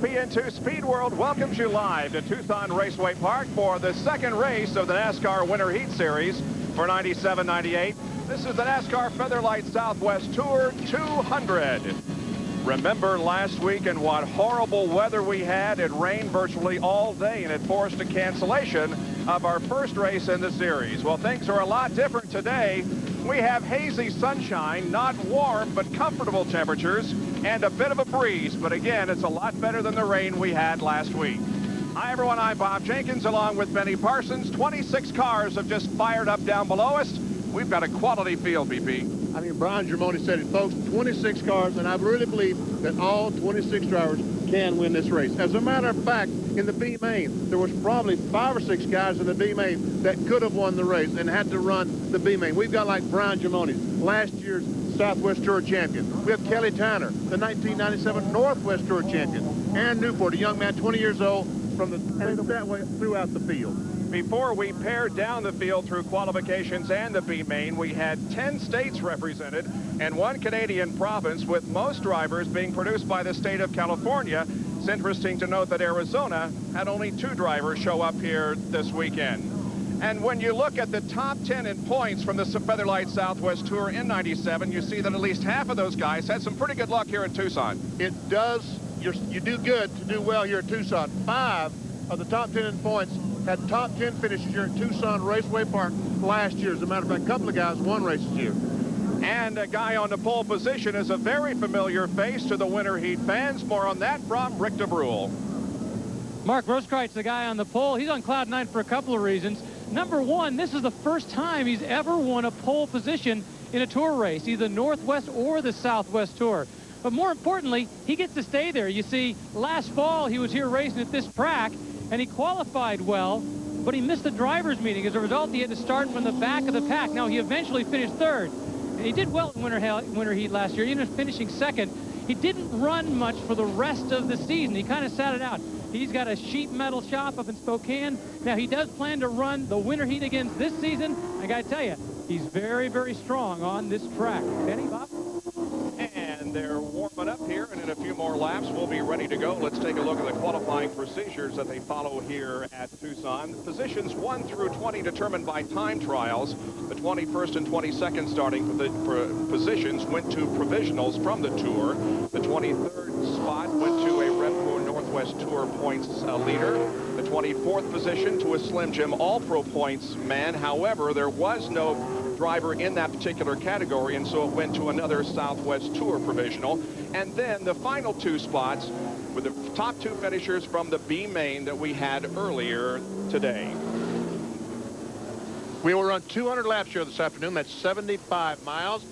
ESPN2 Speed World welcomes you live to Tucson Raceway Park for the second race of the NASCAR Winter Heat Series for 97-98. This is the NASCAR Featherlite Southwest Tour 200. Remember last week and what horrible weather we had? It rained virtually all day and it forced a cancellation of our first race in the series. Well, things are a lot different today. We have hazy sunshine, not warm but comfortable temperatures, and a bit of a breeze. But again, it's a lot better than the rain we had last week. Hi, everyone. I'm Bob Jenkins along with Benny Parsons. 26 cars have just fired up down below us. We've got a quality field, BP. I mean, Brian Germoni said it, folks, 26 cars, and I really believe that all 26 drivers can win this race. As a matter of fact, in the B main, there was probably 5 or 6 guys in the B main that could have won the race and had to run the B main. We've got like Brian Germoni, last year's Southwest Tour champion. We have Kelly Tanner, the 1997 Northwest Tour champion. Aaron Newport, a young man, 20 years old, from the that way throughout the field. Before we pared down the field through qualifications and the B main, we had 10 states represented and 1 Canadian province, with most drivers being produced by the state of California. It's interesting to note that Arizona had only 2 drivers show up here this weekend. And when you look at the top 10 in points from the Featherlite Southwest Tour in 97, you see that at least half of those guys had some pretty good luck here in Tucson. It does. You do good to do well here at Tucson. 5 of the top 10 in points had top 10 finishes here at Tucson Raceway Park last year. As a matter of fact, a couple of guys won races here. And a guy on the pole position is a very familiar face to the Winter Heat fans. More on that from Rick DeBrule. Mark Grosskreutz, the guy on the pole, he's on cloud 9 for a couple of reasons. Number one, this is the first time he's ever won a pole position in a tour race, either Northwest or the Southwest Tour. But more importantly, he gets to stay there. You see, last fall he was here racing at this track, and he qualified well, but he missed the driver's meeting. As a result, he had to start from the back of the pack. Now, he eventually finished 3rd, and he did well in Winter Heat last year, even finishing 2nd. He didn't run much for the rest of the season. He kind of sat it out. He's got a sheet metal shop up in Spokane. Now, he does plan to run the Winter Heat again this season. I got to tell you, he's very, very strong on this track. Benny, Bob? And they're warming up here, and in a few more laps, we'll be ready to go. Let's take a look at the qualifying procedures that they follow here at Tucson. Positions 1 through 20 determined by time trials. The 21st and 22nd starting positions went to provisionals from the Tour. The 23rd spot went to a Repco Northwest Tour points leader. The 24th position to a Slim Jim All-Pro points man. However, there was no driver in that particular category, and so it went to another Southwest Tour provisional. And then the final 2 spots with the top 2 finishers from the B main that we had earlier today. We will run 200 laps here this afternoon. That's 75 miles,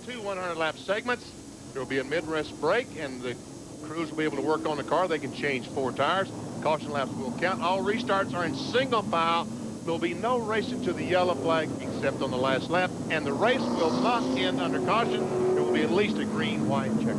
2 100-lap segments. There will be a mid-rest break, and the crews will be able to work on the car. They can change 4 tires. Caution laps will count. All restarts are in single file. There will be no racing to the yellow flag except on the last lap, and the race will not end under caution. There will be at least a green, white checker.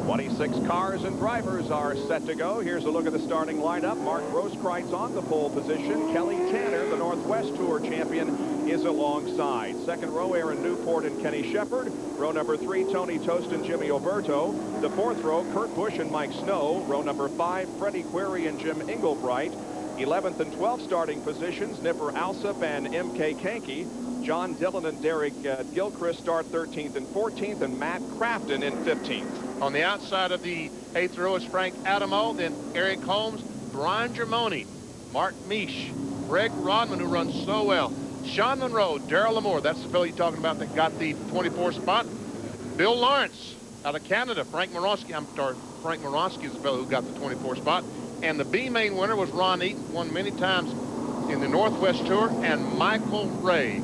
26 cars and drivers are set to go. Here's a look at the starting lineup. Mark Grosskreutz on the pole position. Kelly Tanner, the Northwest Tour champion, is alongside. Second row, Aaron Newport and Kenny Shepard. Row number 3, Tony Tost and Jimmy Oberto. The 4th row, Kurt Busch and Mike Snow. Row number 5, Freddie Query and Jim Engelbright. 11th and 12th starting positions, Nipper Alsop and M.K. Kanke. John Dillon and Derek Gilchrist start 13th and 14th, and Matt Crafton in 15th. On the outside of the 8th row is Frank Adamo, then Eric Holmes, Brian Germoni, Mark Misch, Greg Rodman, who runs so well, Sean Monroe, Darrell Lamore, that's the fellow you're talking about that got the 24th spot, Bill Lawrence out of Canada, Frank Moronsky is the fellow who got the 24th spot. And the B main winner was Ron Eaton, won many times in the Northwest Tour, and Michael Ray.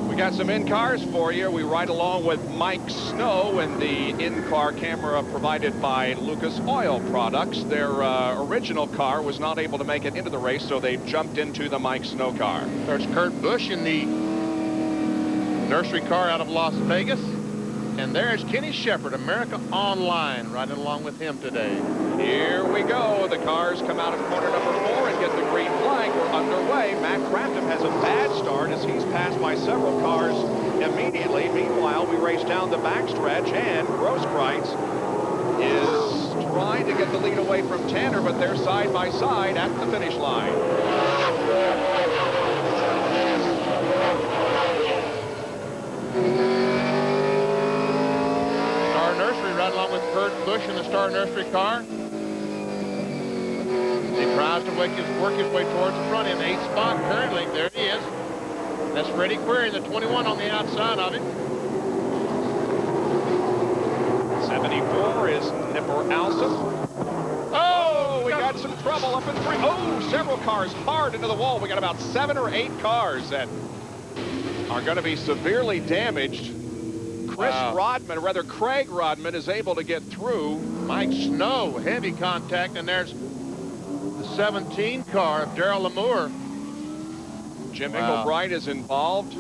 We got some in-cars for you. We ride along with Mike Snow and the in-car camera provided by Lucas Oil Products. Their original car was not able to make it into the race, so they jumped into the Mike Snow car. There's Kurt Busch in the nursery car out of Las Vegas. And there's Kenny Shepard, America Online, riding along with him today. Here we go. The cars come out of corner number 4 and get the green flag. We're underway. Matt Crafton has a bad start as he's passed by several cars immediately. Meanwhile, we race down the backstretch, and Grosskreutz is trying to get the lead away from Tanner, but they're side by side at the finish line. Star Nursery right along with Kurt Busch in the Star Nursery car. He tries to work his way towards the front end. 8th spot currently. There he is. That's Freddie Query, the 21 on the outside of him. 74 is Nipper Alsop. Oh, we got some trouble up in 3. Oh, several cars hard into the wall. We got about 7 or 8 cars that are going to be severely damaged. Craig Rodman is able to get through. Mike Snow, heavy contact, and there's the 17 car of Darrell Lamour. Jim Engelbright is involved.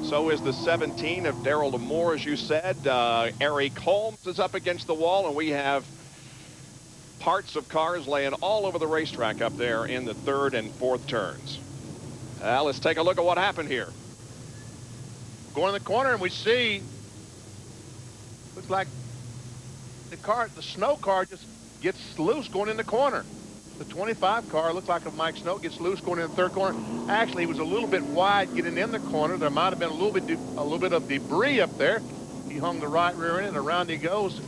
So is the 17 of Darrell Lamour, as you said. Eric Holmes is up against the wall, and we have parts of cars laying all over the racetrack up there in the 3rd and 4th turns. Let's take a look at what happened here. Going in the corner, and we see, looks like the Snow car just gets loose going in the corner. The 25 car looks like if Mike Snow gets loose going in the 3rd corner. Actually, he was a little bit wide getting in the corner. There might have been a little bit of debris up there. He hung the right rear end, and around he goes.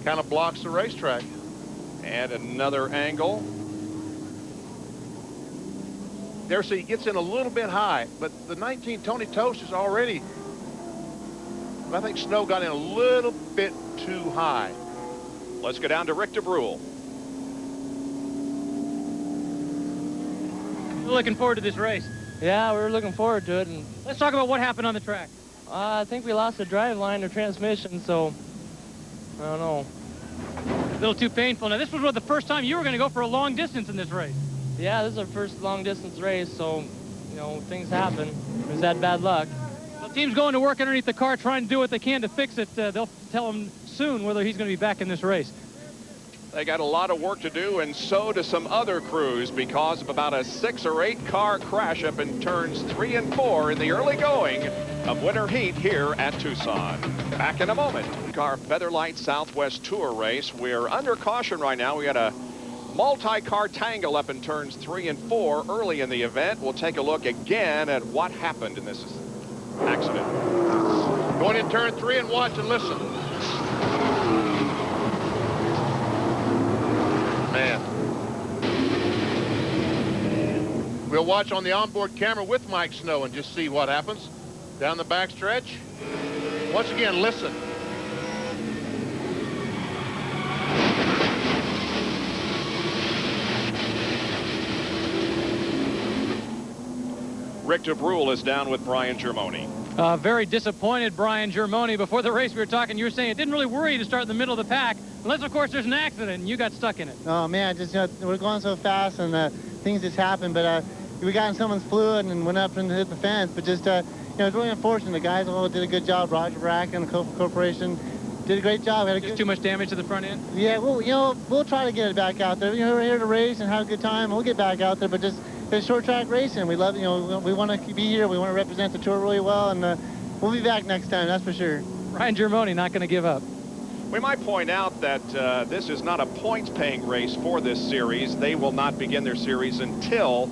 Kind of blocks the racetrack. And another angle. There, see, he gets in a little bit high, but the 19 Tony Toast is already. I think Snow got in a little bit too high. Let's go down to Rick DeBrule. Looking forward to this race. Yeah, we're looking forward to it. And Let's talk about what happened on the track. I think we lost the drive line or transmission, so I don't know. A little too painful. Now, this was the first time you were going to go for a long distance in this race. Yeah, this is our first long distance race, so, you know, things happen. We just had bad luck. The team's going to work underneath the car, trying to do what they can to fix it. They'll tell him soon whether he's going to be back in this race. They got a lot of work to do, and so do some other crews, because of about a 6 or 8 car crash up in turns 3 and 4 in the early going of winter heat here at Tucson. Back in a moment. NASCAR Featherlite Southwest Tour race. We're under caution right now. We got a multi-car tangle up in turns 3 and 4 early in the event. We'll take a look again at what happened in this accident. Going in turn 3 and watch and listen. Man. We'll watch on the onboard camera with Mike Snow and just see what happens down the backstretch. Once again, listen. Rick DeBrule is down with Brian Germoni. Very disappointed, Brian Germoni. Before the race, we were talking, you were saying it didn't really worry you to start in the middle of the pack, unless, of course, there's an accident and you got stuck in it. Oh, man, just, we're going so fast and things just happen. But we got in someone's fluid and went up and hit the fence. But just, it's really unfortunate. The guys did a good job. Roger Brack and the Corporation did a great job. Just too much damage to the front end? Yeah, well, we'll try to get it back out there. We're here to race and have a good time. We'll get back out there, but just it's short track racing. We love, we want to be here. We want to represent the tour really well, and we'll be back next time, that's for sure. Brian Germoni not going to give up. We might point out that this is not a points-paying race for this series. They will not begin their series until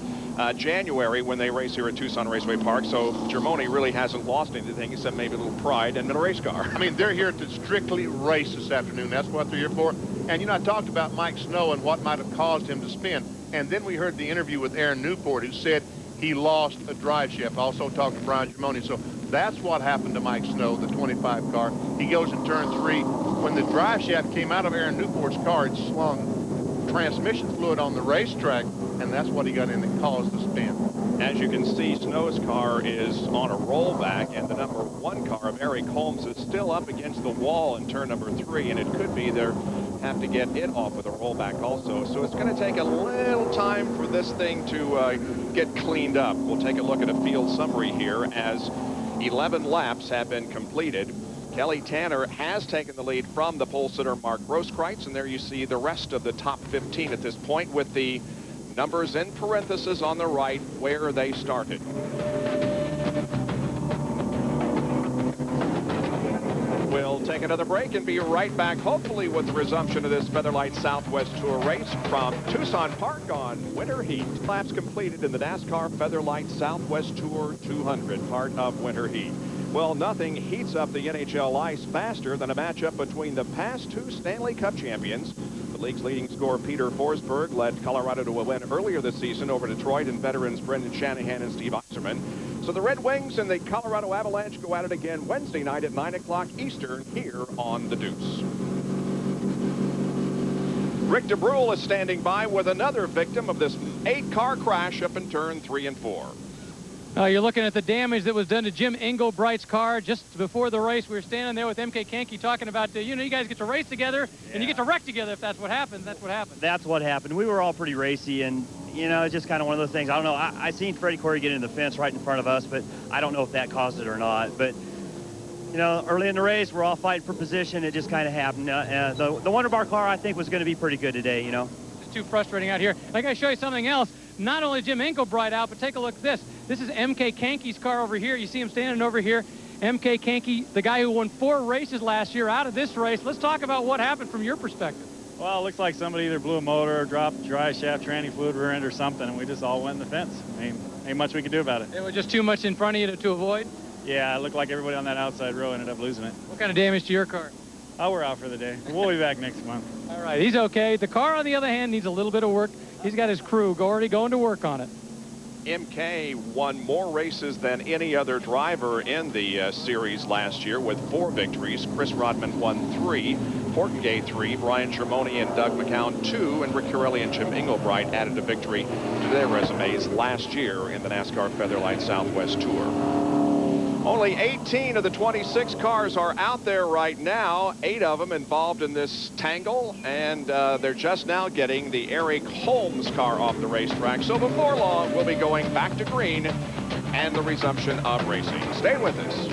January when they race here at Tucson Raceway Park. So Germoni really hasn't lost anything except maybe a little pride and a race car. I mean, they're here to strictly race this afternoon. That's what they're here for. And, I talked about Mike Snow and what might have caused him to spin. And then we heard the interview with Aaron Newport, who said he lost a drive shaft. Also talked to Brian Germoni. So that's what happened to Mike Snow, the 25 car. He goes in turn 3. When the drive shaft came out of Aaron Newport's car, it slung transmission fluid on the racetrack, and that's what he got in that caused the spin. As you can see, Snow's car is on a rollback, and the number 1 car of Eric Holmes is still up against the wall in turn number 3, and it could be they're have to get it off with a rollback also. So it's going to take a little time for this thing to get cleaned up. We'll take a look at a field summary here as 11 laps have been completed. Kelly Tanner has taken the lead from the pole sitter Mark Grosskreutz, and there you see the rest of the top 15 at this point with the numbers in parentheses on the right where they started. We'll We'll take another break and be right back, hopefully with the resumption of this Featherlite Southwest Tour race from Tucson Park on Winter Heat. Laps completed in the NASCAR Featherlite Southwest Tour 200, part of Winter Heat. Well, nothing heats up the NHL ice faster than a matchup between the past two Stanley Cup champions. The league's leading scorer Peter Forsberg led Colorado to a win earlier this season over Detroit and veterans Brendan Shanahan and Steve Yzerman. So the Red Wings and the Colorado Avalanche go at it again Wednesday night at 9 o'clock Eastern here on the Deuce. Rick DeBrule is standing by with another victim of this 8-car crash up in turn 3 and 4. You're looking at the damage that was done to Jim Englebright's car just before the race. We were standing there with MK Kanke talking about, you guys get to race together and you get to wreck together. If that's what happens, that's what happens. That's what happened. We were all pretty racy, and, it's just kind of one of those things. I don't know. I seen Freddie Corey get into the fence right in front of us, but I don't know if that caused it or not. But, early in the race, we're all fighting for position. It just kind of happened. The Wonder Bar car, I think, was going to be pretty good today, It's too frustrating out here. I got to show you something else. Not only Jim Englebright out, but take a look at this. This is MK Kanke's car over here. You see him standing over here. MK Kanke, the guy who won 4 races last year, out of this race. Let's talk about what happened from your perspective. Well, it looks like somebody either blew a motor or dropped dry shaft tranny fluid rear end or something, and we just all went in the fence. Ain't much we could do about it. It was just too much in front of you to avoid? Yeah, it looked like everybody on that outside row ended up losing it. What kind of damage to your car? Oh, we're out for the day. We'll be back next month. All right, he's okay. The car, on the other hand, needs a little bit of work. He's got his crew already going to work on it. MK won more races than any other driver in the series last year with 4 victories. Chris Rodman won 3, Portengay 3, Brian Germoni and Doug McCown 2, and Rick Curelli and Jim Englebright added a victory to their resumes last year in the NASCAR Featherlite Southwest Tour. Only 18 of the 26 cars are out there right now, 8 of them involved in this tangle, and they're just now getting the Eric Holmes car off the racetrack. So before long, we'll be going back to green and the resumption of racing. Stay with us.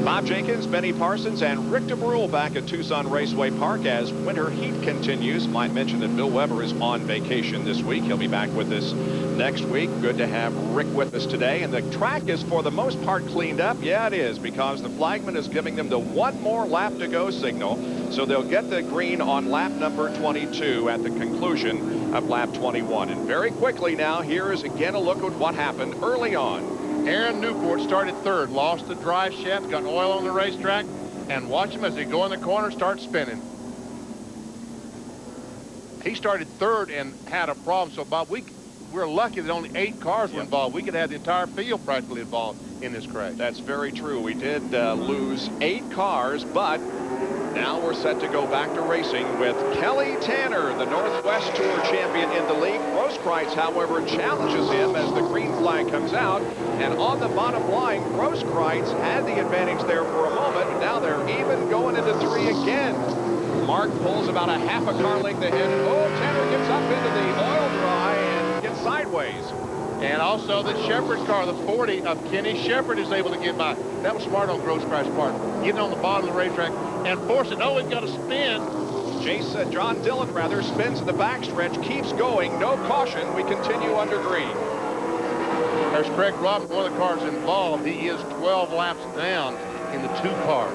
Bob Jenkins, Benny Parsons, and Rick DeBrule back at Tucson Raceway Park as Winter Heat continues. Might mention that Bill Weber is on vacation this week. He'll be back with us next week. Good to have Rick with us today. And the track is for the most part cleaned up. Yeah, it is, because the flagman is giving them the 1 more lap to go signal. So they'll get the green on lap number 22 at the conclusion of lap 21. And very quickly now, here is again a look at what happened early on. Aaron Newport started 3rd, lost the drive shaft, got oil on the racetrack, and watch him as they go in the corner, start spinning. He started 3rd and had a problem. So, Bob, we're lucky that only 8 cars were involved. We could have the entire field practically involved in this crash. That's very true. We did lose 8 cars, but now we're set to go back to racing with Kelly Tanner, the Northwest Tour champion in the league. Grosskreutz, however, challenges him as the green flag comes out. And on the bottom line, Grosskreutz had the advantage there for a moment. Now they're even going into 3 again. Mark pulls about a half a car length ahead. Oh, Tanner gets up into the oil dry and gets sideways. And also the Shepherd car, the 40 of Kenny Shepherd, is able to get by. That was smart on Grosskreutz part. Getting on the bottom of the racetrack and forcing. Oh, we've got to spin. John Dillon, spins in the backstretch, keeps going. No caution. We continue under green. There's Craig Robinson, one of the cars involved. He is 12 laps down in the 2 car.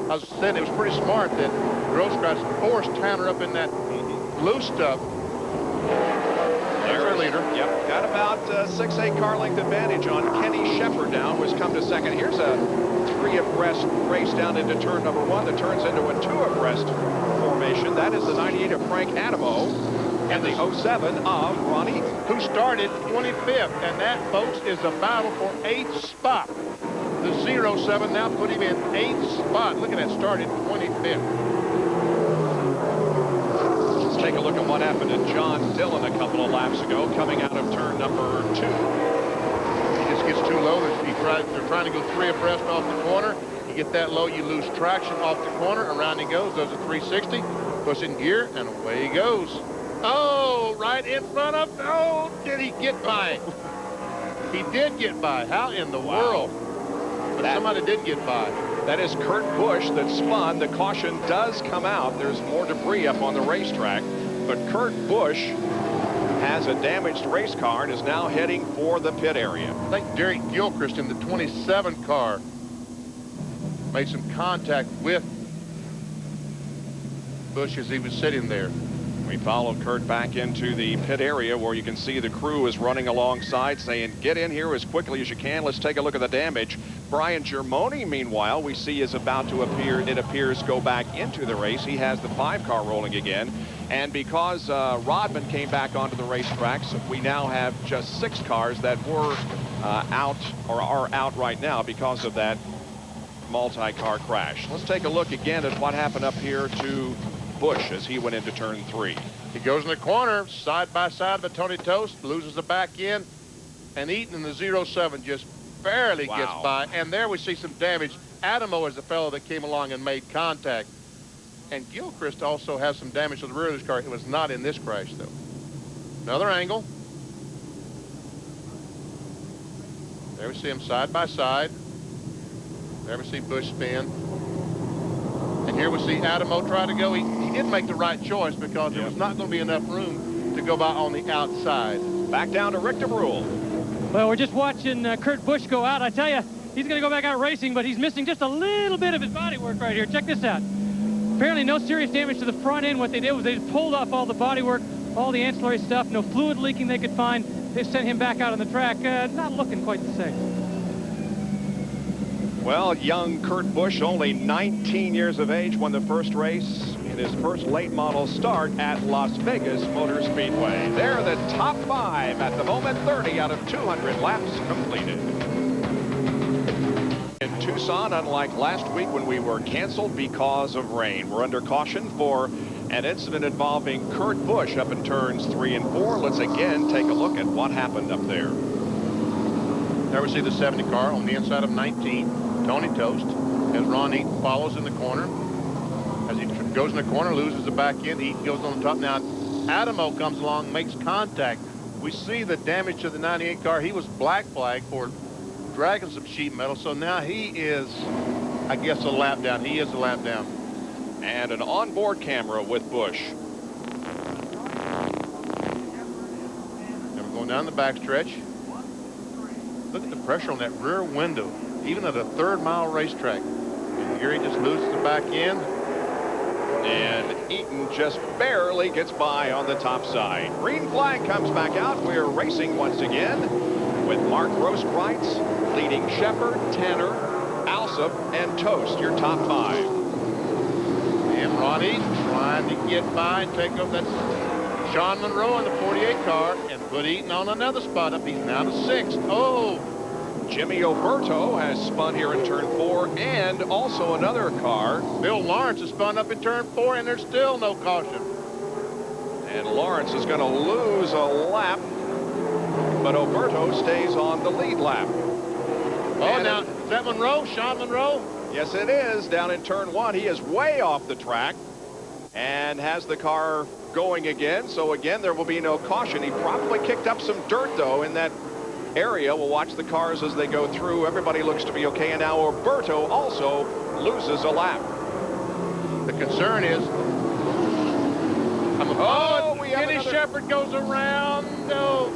I was saying it was pretty smart that Grosskreutz forced Tanner up in that loose stuff. There's our leader. Yep, got about 6-8 car length advantage on Kenny Shepherd now, who's come to 2nd. Here's a 3 abreast race down into turn number 1 that turns into a 2 abreast formation. That is the 98 of Frank Adamo and the 07 of Ron Eaton, who started 25th. And that, folks, is a battle for 8th spot. The 07 now put him in 8th spot. Look at that, started 25th. Take a look at what happened to John Dillon a couple of laps ago, coming out of turn number 2. He just gets too low. They're trying to go 3 abreast off the corner. You get that low, you lose traction off the corner. Around he goes, does a 360, puts in gear, and away he goes. Oh, right in front of. Oh, did he get by? He did get by. How in the world? But somebody did get by. That is Kurt Busch that spun. The caution does come out. There's more debris up on the racetrack. But Kurt Busch has a damaged race car and is now heading for the pit area. I think Derek Gilchrist in the 27 car made some contact with Busch as he was sitting there. We followed Kurt back into the pit area where you can see the crew is running alongside saying, get in here as quickly as you can. Let's take a look at the damage. Brian Germoni, meanwhile, we see is about to appear, it appears, go back into the race. He has the 5-car rolling again. And because Rodman came back onto the racetrack, so we now have just 6 cars that were out or are out right now because of that multi-car crash. Let's take a look again at what happened up here to Busch as he went into turn 3. He goes in the corner, side by side with Tony Tost, loses the back end, and Eaton in the 07 just barely gets by. And there we see some damage. Adamo is the fellow that came along and made contact. And Gilchrist also has some damage to the rear of his car. It was not in this crash, though. Another angle. There we see them side by side. There we see Busch spin. And here we see Adamo try to go. He did make the right choice because there was not going to be enough room to go by on the outside. Back down to Rick DeBrule. Well, we're just watching Kurt Busch go out. I tell you, he's going to go back out racing, but he's missing just a little bit of his body work right here. Check this out. Apparently no serious damage to the front end. What they did was they just pulled off all the body work, all the ancillary stuff, no fluid leaking they could find. They sent him back out on the track, not looking quite the same. Well, young Kurt Busch, only 19 years of age, won the first race in his first late model start at Las Vegas Motor Speedway. They're the top 5 at the moment, 30 out of 200 laps completed. In Tucson, unlike last week when we were canceled because of rain, we're under caution for an incident involving Kurt Busch up in turns 3 and 4. Let's again take a look at what happened up there. There we see the 70 car on the inside of 19. Tony Tost, as Ron Eaton follows in the corner. As he goes in the corner, loses the back end. Eaton goes on the top. Now, Adamo comes along, makes contact. We see the damage to the 98 car. He was black flagged for dragging some sheet metal. So now he is, I guess, a lap down. He is a lap down. And an onboard camera with Busch. And we're going down the backstretch. Look at the pressure on that rear window, even at a 3rd-mile racetrack. And here he just loses the back end. And Eaton just barely gets by on the top side. Green flag comes back out. We're racing once again with Mark Grosskreutz leading Shepard, Tanner, Alsop, and Tost, your top 5. And Ron Eaton trying to get by and take over that Sean Monroe in the 48 car and put Eaton on another spot up. He's now to 6th. Oh! Jimmy Oberto has spun here in turn 4, and also another car. Bill Lawrence has spun up in turn 4, and there's still no caution. And Lawrence is going to lose a lap, but Oberto stays on the lead lap. Oh, and now, is that Monroe? Sean Monroe? Yes, it is. Down in turn 1, he is way off the track and has the car going again. So again, there will be no caution. He probably kicked up some dirt, though, in that area. We'll watch the cars as they go through. Everybody looks to be okay. And now Oberto also loses a lap. The concern is, Kenny Shepard goes around. No.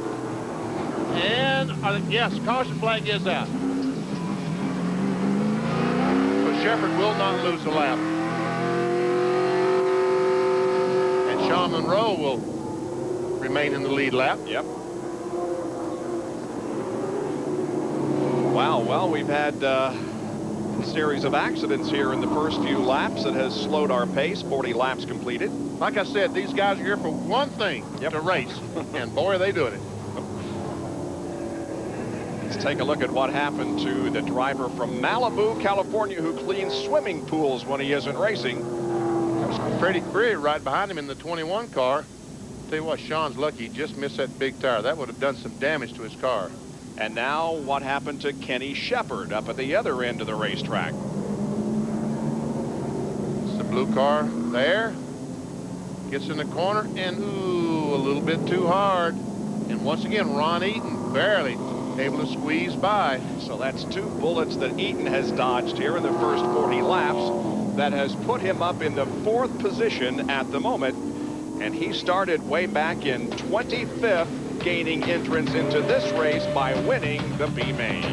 And yes, caution flag is out. So Shepard will not lose a lap. And Sean Monroe will remain in the lead lap. Yep. Wow, well, we've had a series of accidents here in the first few laps that has slowed our pace. 40 laps completed. Like I said, these guys are here for one thing, to race. And boy, are they doing it. Let's take a look at what happened to the driver from Malibu, California, who cleans swimming pools when he isn't racing. That was Freddie Freer right behind him in the 21 car. Tell you what, Sean's lucky he just missed that big tire. That would have done some damage to his car. And now what happened to Kenny Shepard up at the other end of the racetrack? It's the blue car there. Gets in the corner and, ooh, a little bit too hard. And once again, Ron Eaton barely able to squeeze by. So that's 2 bullets that Eaton has dodged here in the first 40 laps. That has put him up in the 4th position at the moment. And he started way back in 25th, gaining entrance into this race by winning the B main.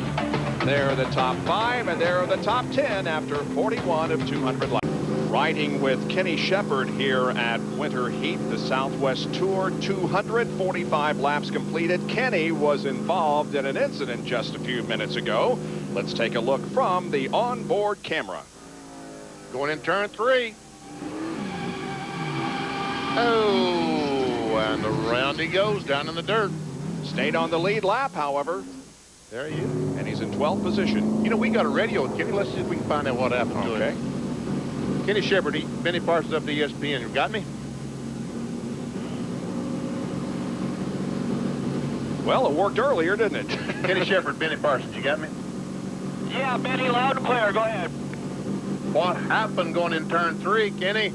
There are the top 5, and there are the top 10 after 41 of 200 laps. Riding with Kenny Shepard here at Winter Heat, the Southwest Tour, 245 laps completed. Kenny was involved in an incident just a few minutes ago. Let's take a look from the onboard camera. Going in turn 3. Oh, and around he goes down in the dirt. Stayed on the lead lap, however. There he is. And he's in 12th position. You know, we got a radio with Kenny. Let's see if we can find out what happened to Okay. him. Kenny Shepard, Benny Parsons up to ESPN. You got me? Well, it worked earlier, didn't it? Kenny Shepard, Benny Parsons, you got me? Yeah, Benny, loud and clear. Go ahead. What happened going in turn 3, Kenny?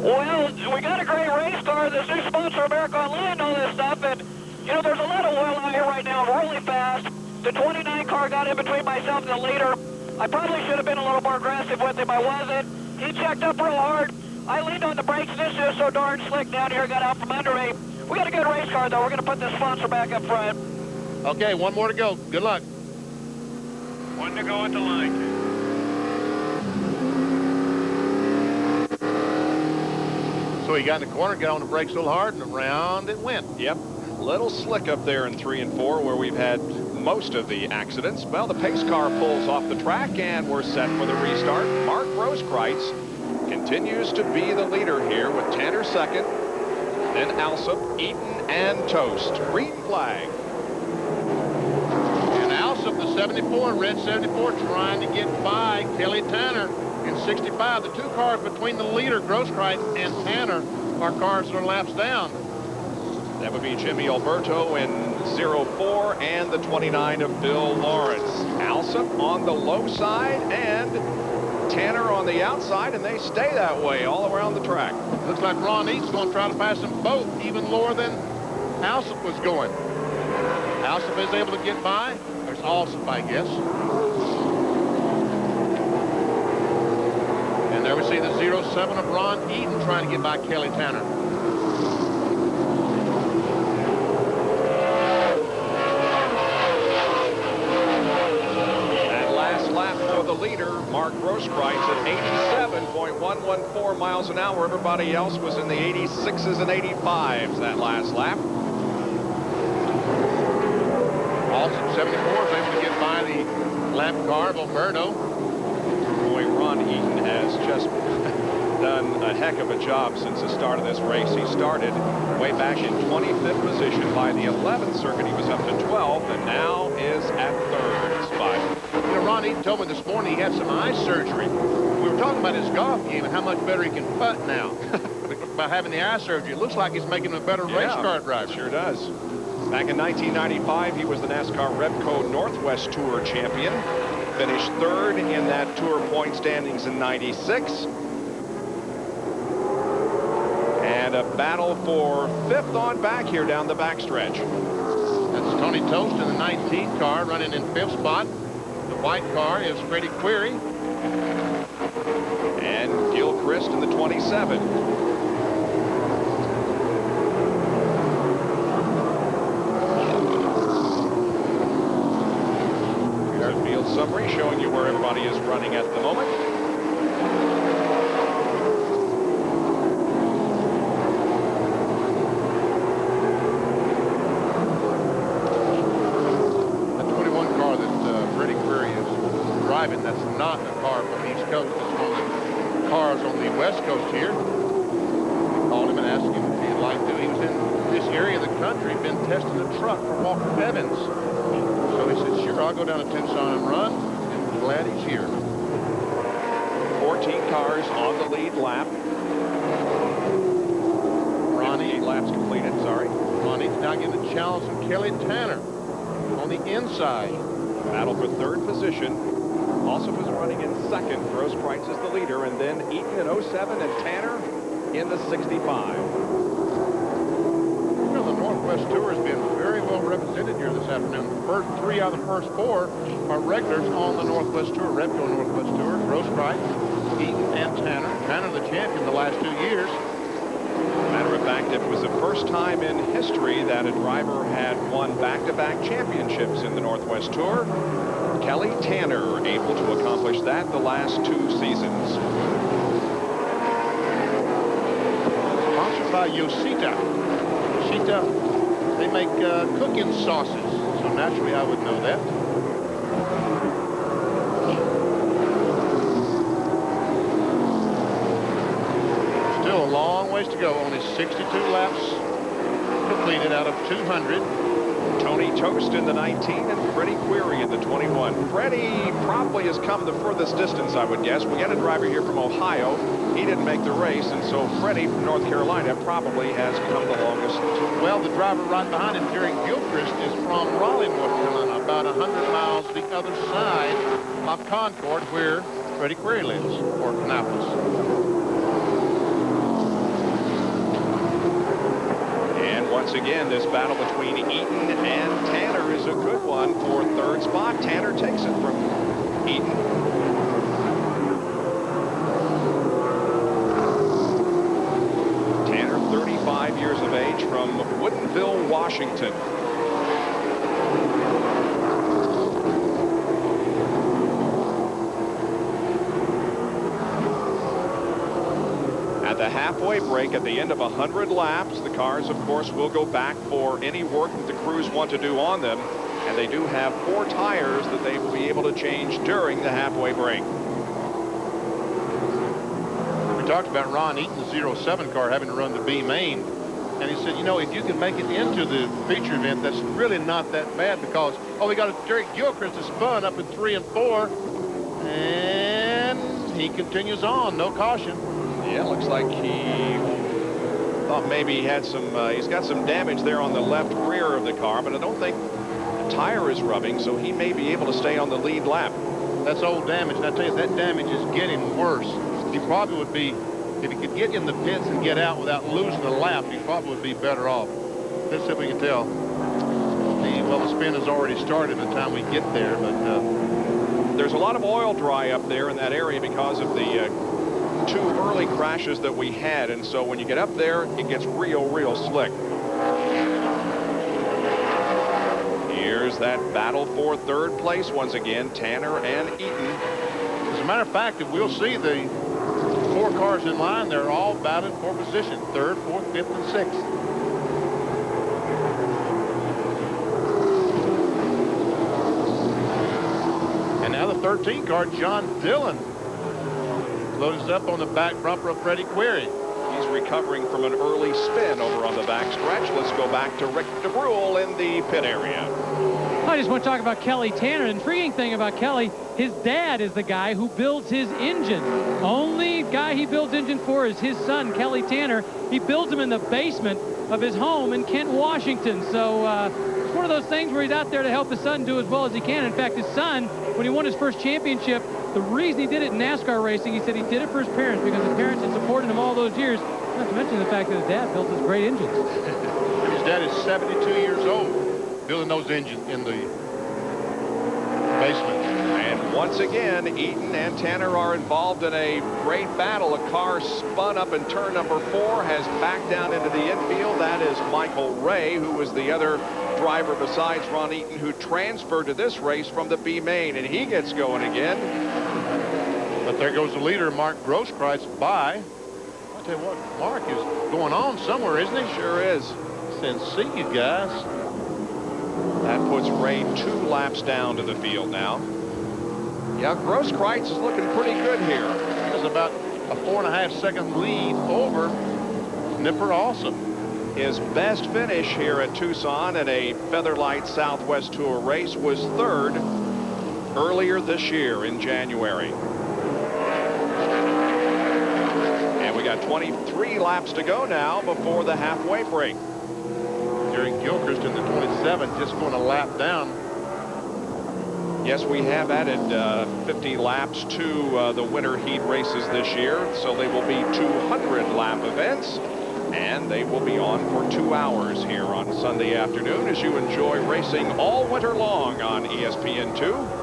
Well, we got a great race car, this new sponsor, America Online, and all this stuff, and, you know, there's a lot of oil out here right now, really fast. The 29 car got in between myself and the leader. I probably should have been a little more aggressive with him. I wasn't. He checked up real hard. I leaned on the brakes, and this is so darn slick down here, got out from under me. We got a good race car, though. We're going to put this sponsor back up front. Okay, one more to go. Good luck. One to go at the line. So he got in the corner, got on the brakes a little hard, and around it went. Yep. Little slick up there in 3 and 4 where we've had most of the accidents. Well, the pace car pulls off the track, and we're set for the restart. Mark Grosskreutz continues to be the leader here with Tanner second, then Alsop, Eaton, and Toast. Green flag. And Alsop, the 74, red 74, trying to get by Kelly Tanner in 65. The two cars between the leader, Grosskreutz, and Tanner are cars that are laps down. That would be Jimmy Alberto in 04 and the 29 of Bill Lawrence. Alsop on the low side and Tanner on the outside, and they stay that way all around the track. Looks like Ron Eaton's going to try to pass them both even lower than Alsop was going. Alsop is able to get by. There's Alsop, I guess. And there we see the 07 of Ron Eaton trying to get by Kelly Tanner. The leader, Mark Grosskreutz, at 87.114 miles an hour. Everybody else was in the 86s and 85s that last lap. Also, 74 is able to get by the lap car of Alberto. Boy, Ron Eaton has just done a heck of a job since the start of this race. He started way back in 25th position. By the 11th circuit, he was up to 12th, and now is at 3rd spot. You know, Ron Eaton told me this morning he had some eye surgery. We were talking about his golf game and how much better he can putt now by having the eye surgery. It looks like he's making him a better race car driver. Sure does. Back in 1995, he was the NASCAR Repco Northwest Tour champion. Finished 3rd in that Tour point standings in 96. And a battle for 5th on back here down the backstretch. That's Tony Toast in the 19 car running in 5th spot. The white car is Freddie Query. And Gil Christ in the 27. Here's a field summary showing you where everybody is running at the moment. That's not a car from the East Coast. It's one of the cars on the West Coast here. We called him and asked him if he'd like to. He was in this area of the country, been testing a truck for Walker Evans. So he said, sure, I'll go down to Tucson and run. And I'm glad he's here. 14 cars on the lead lap. Ronnie, 8 laps completed, sorry. Ronnie's now getting a challenge from Kelly Tanner on the inside. Battle for 3rd position. Also was running in 2nd. Grosskreutz is the leader, and then Eaton in 07 and Tanner in the 65. You know, the Northwest Tour has been very well represented here this afternoon. The first 3 out of the first 4 are regulars on the Northwest Tour, Repco Northwest Tour. Grosskreutz, Eaton, and Tanner. Tanner the champion the last 2 years. Matter of fact, it was the first time in history that a driver had won back-to-back championships in the Northwest Tour. Kelly Tanner able to accomplish that the last 2 seasons. Sponsored by Yoshita. Yoshita, they make cooking sauces. So naturally, I would know that. Still a long ways to go. Only 62 laps completed out of 200. Tony Toast in the 19 and Freddie Query in the 21. Freddie probably has come the furthest distance, I would guess. We got a driver here from Ohio. He didn't make the race, and so Freddie from North Carolina probably has come the longest. Well, the driver right behind him, Jerry Gilchrist, is from Raleigh, North Carolina, about 100 miles the other side of Concord, where Freddie Query lives, or Annapolis. Once again, this battle between Eaton and Tanner is a good one for 3rd spot. Tanner takes it from Eaton. Tanner, 35 years of age, from Woodinville, Washington. At the halfway break at the end of 100 laps, the cars, of course, will go back for any work that the crews want to do on them. And they do have 4 tires that they will be able to change during the halfway break. We talked about Ron Eaton's 07 car having to run the B main. And he said, you know, if you can make it into the feature event, that's really not that bad because, oh, we got a Derek Gilchrist is spun up in 3 and 4. And he continues on, no caution. Yeah, looks like he thought maybe he had some, he's got some damage there on the left rear of the car, but I don't think the tire is rubbing, so he may be able to stay on the lead lap. That's old damage, and I tell you, that damage is getting worse. He probably would be, if he could get in the pits and get out without losing a lap, he probably would be better off. Let's see if we can tell. Well, the spin has already started by the time we get there, but there's a lot of oil dry up there in that area because of the 2 early crashes that we had, and so when you get up there, it gets real slick. Here's that battle for 3rd place once again, Tanner and Eaton. As a matter of fact, if we'll see the 4 cars in line, they're all battling for position, 3rd, 4th, 5th, and 6th. And now the 13 car, John Dillon, loads up on the back bumper of Freddie Query. He's recovering from an early spin over on the back stretch. Let's go back to Rick DeBrule in the pit area. I just want to talk about Kelly Tanner. The intriguing thing about Kelly, his dad is the guy who builds his engine. Only guy he builds engine for is his son, Kelly Tanner. He builds them in the basement of his home in Kent, Washington. So it's one of those things where he's out there to help his son do as well as he can. In fact, his son, when he won his first championship, the reason he did it in NASCAR racing, he said he did it for his parents because his parents had supported him all those years. Not to mention the fact that his dad built his great engines. His dad is 72 years old, building those engines in the basement. And once again, Eaton and Tanner are involved in a great battle. A car spun up in turn number 4, has backed down into the infield. That is Michael Ray, who was the other driver besides Ron Eaton who transferred to this race from the B main, and he gets going again. But there goes the leader, Mark Grosskreutz, by. I'll tell you what, Mark is going on somewhere, isn't he? Sure is. Saying, see you guys. That puts Ray 2 laps down to the field now. Yeah, Grosskreutz is looking pretty good here. There's about a 4.5 second lead over Nipper Awesome. His best finish here at Tucson in a Featherlite Southwest Tour race was 3rd earlier this year in January. And we got 23 laps to go now before the halfway break. Derek Gilchrist in the 27, just going a lap down. Yes, we have added 50 laps to the winter heat races this year, so they will be 200 lap events. And they will be on for 2 hours here on Sunday afternoon as you enjoy racing all winter long on ESPN2.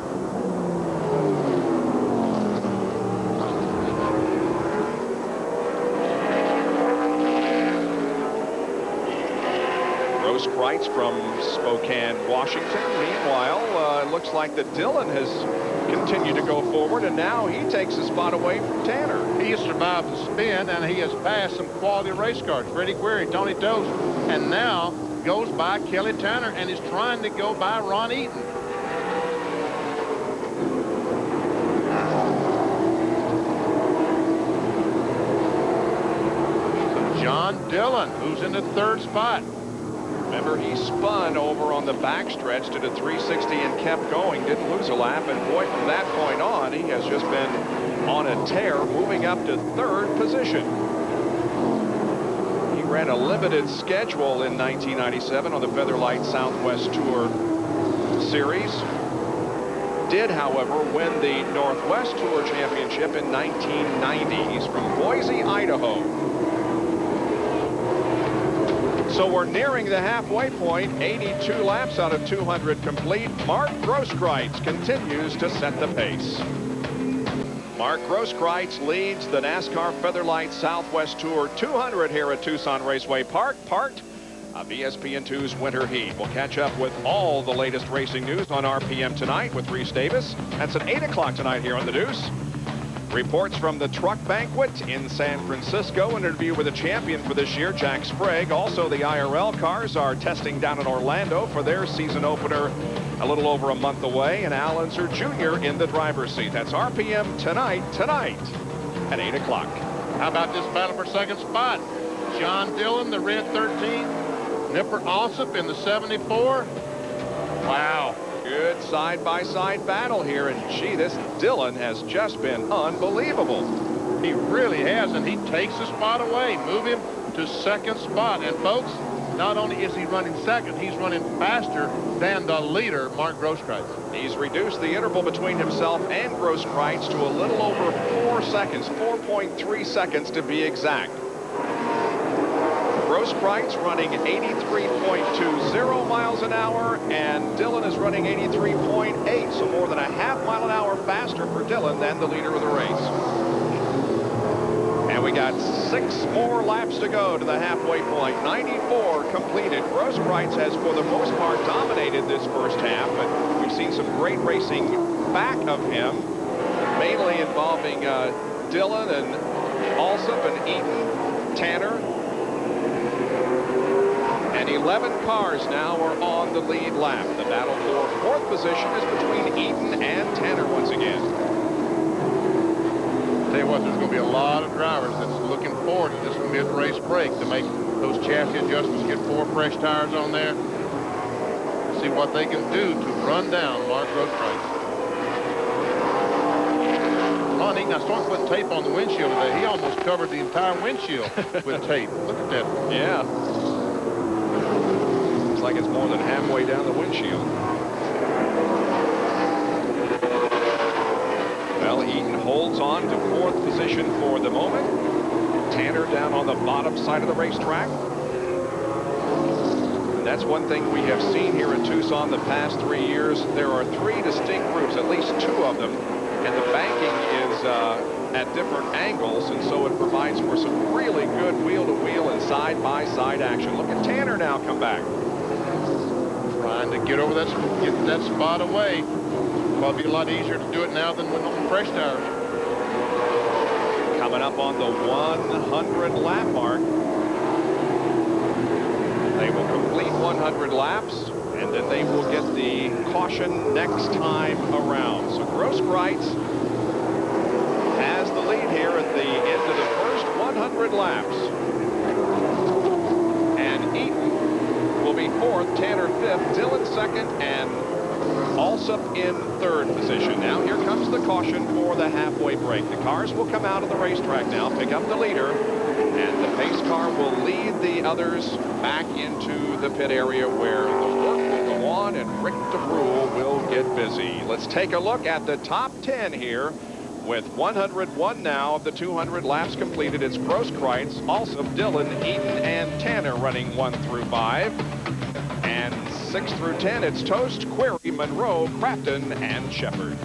Grosskreutz from Spokane, Washington. Meanwhile, it looks like that Dillon has continued to go forward, and now he takes a spot away from Tanner. He has survived the spin, and he has passed some quality race cars. Freddie Query, Tony Tost, and now goes by Kelly Tanner and is trying to go by Ron Eaton. John Dillon, who's in the 3rd spot. Remember, he spun over on the backstretch, did a 360 and kept going, didn't lose a lap, and boy, from that point on, he has just been on a tear, moving up to 3rd position. He ran a limited schedule in 1997 on the Featherlite Southwest Tour Series. Did, however, win the Northwest Tour Championship in 1990. He's from Boise, Idaho. So we're nearing the halfway point. 82 laps out of 200 complete. Mark Grosskreutz continues to set the pace. Mark Grosskreutz leads the NASCAR Featherlite Southwest Tour 200 here at Tucson Raceway Park, part of ESPN2's Winter Heat. We'll catch up with all the latest racing news on RPM tonight with Reese Davis. That's at 8 o'clock tonight here on The Deuce. Reports from the truck banquet in San Francisco. An interview with the champion for this year, Jack Sprague. Also, the IRL cars are testing down in Orlando for their season opener a little over a month away. And Al Unser Jr. in the driver's seat. That's RPM tonight at 8 o'clock. How about this battle for 2nd spot? John Dillon, the red 13. Nipper Alsop in the 74. Wow. Good side-by-side battle here, and gee, this Dillon has just been unbelievable. He really has, and he takes a spot away, move him to 2nd spot. And folks, not only is he running 2nd, he's running faster than the leader, Mark Grosskreutz. He's reduced the interval between himself and Grosskreutz to a little over 4 seconds, 4.3 seconds to be exact. Grosskreutz running 83.20 miles an hour, and Dillon is running 83.8, so more than a half mile an hour faster for Dillon than the leader of the race. And we got 6 more laps to go to the halfway point. 94 completed. Grosskreutz has, for the most part, dominated this first half, but we've seen some great racing back of him, mainly involving Dillon and Alsop and Eaton, Tanner. And 11 cars now are on the lead lap. The battle for 4th position is between Eaton and Tanner once again. Tell you what, there's going to be a lot of drivers that's looking forward to this mid-race break to make those chassis adjustments, get 4 fresh tires on there, see what they can do to run down Mark Grosskreutz. Ron Eaton, I started putting tape on the windshield today. He almost covered the entire windshield with tape. Look at that. Yeah. Like it's more than halfway down the windshield. Well, Eaton holds on to 4th position for the moment. Tanner down on the bottom side of the racetrack. And that's one thing we have seen here in Tucson the past 3 years. There are 3 distinct groups, at least 2 of them, and the banking is at different angles, and so it provides for some really good wheel-to-wheel and side-by-side action. Look at Tanner now come back. Trying to get over that, get that spot away. Probably be a lot easier to do it now than when on fresh tires. Coming up on the 100 lap mark. They will complete 100 laps, and then they will get the caution next time around. So Grosskreutz has the lead here at the end of the first 100 laps. And Eaton will be 4th, Tanner 5th, Dillon 2nd, and Alsop in 3rd position. Now here comes the caution for the halfway break. The cars will come out of the racetrack now, pick up the leader, and the pace car will lead the others back into the pit area where the work will go on and Rick DeBrule will get busy. Let's take a look at the top 10 here. With 101 now of the 200 laps completed, it's Grosskreutz, Alsop, Dillon, Eaton, and Tanner running 1 through 5. And 6 through 10, it's Tost, Query, Monroe, Crafton, and Shepard.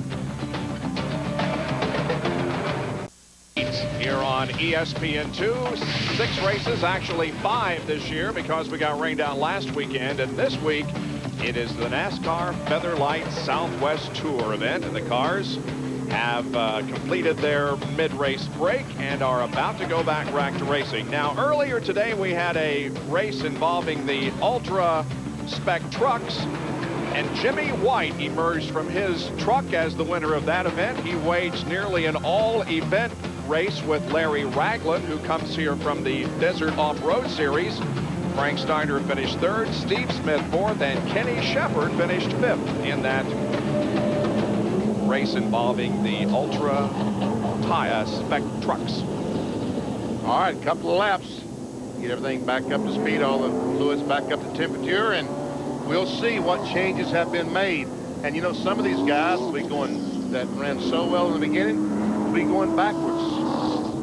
here on ESPN2. 6 races, actually 5 this year because we got rained out last weekend. And this week, it is the NASCAR Featherlite Southwest Tour event. And the cars have completed their mid-race break and are about to go back to racing. Now, earlier today, we had a race involving the Ultra Spec trucks. And Jimmy White emerged from his truck as the winner of that event. He waged nearly an all-event race with Larry Ragland, who comes here from the Desert Off-Road Series. Frank Steiner finished 3rd, Steve Smith 4th, and Kenny Shepard finished 5th in that race involving the Ultra Taya Spec trucks. All right, couple of laps. Get everything back up to speed, all the fluids back up to temperature, and we'll see what changes have been made. And you know, some of these guys will be going, that ran so well in the beginning, will be going backwards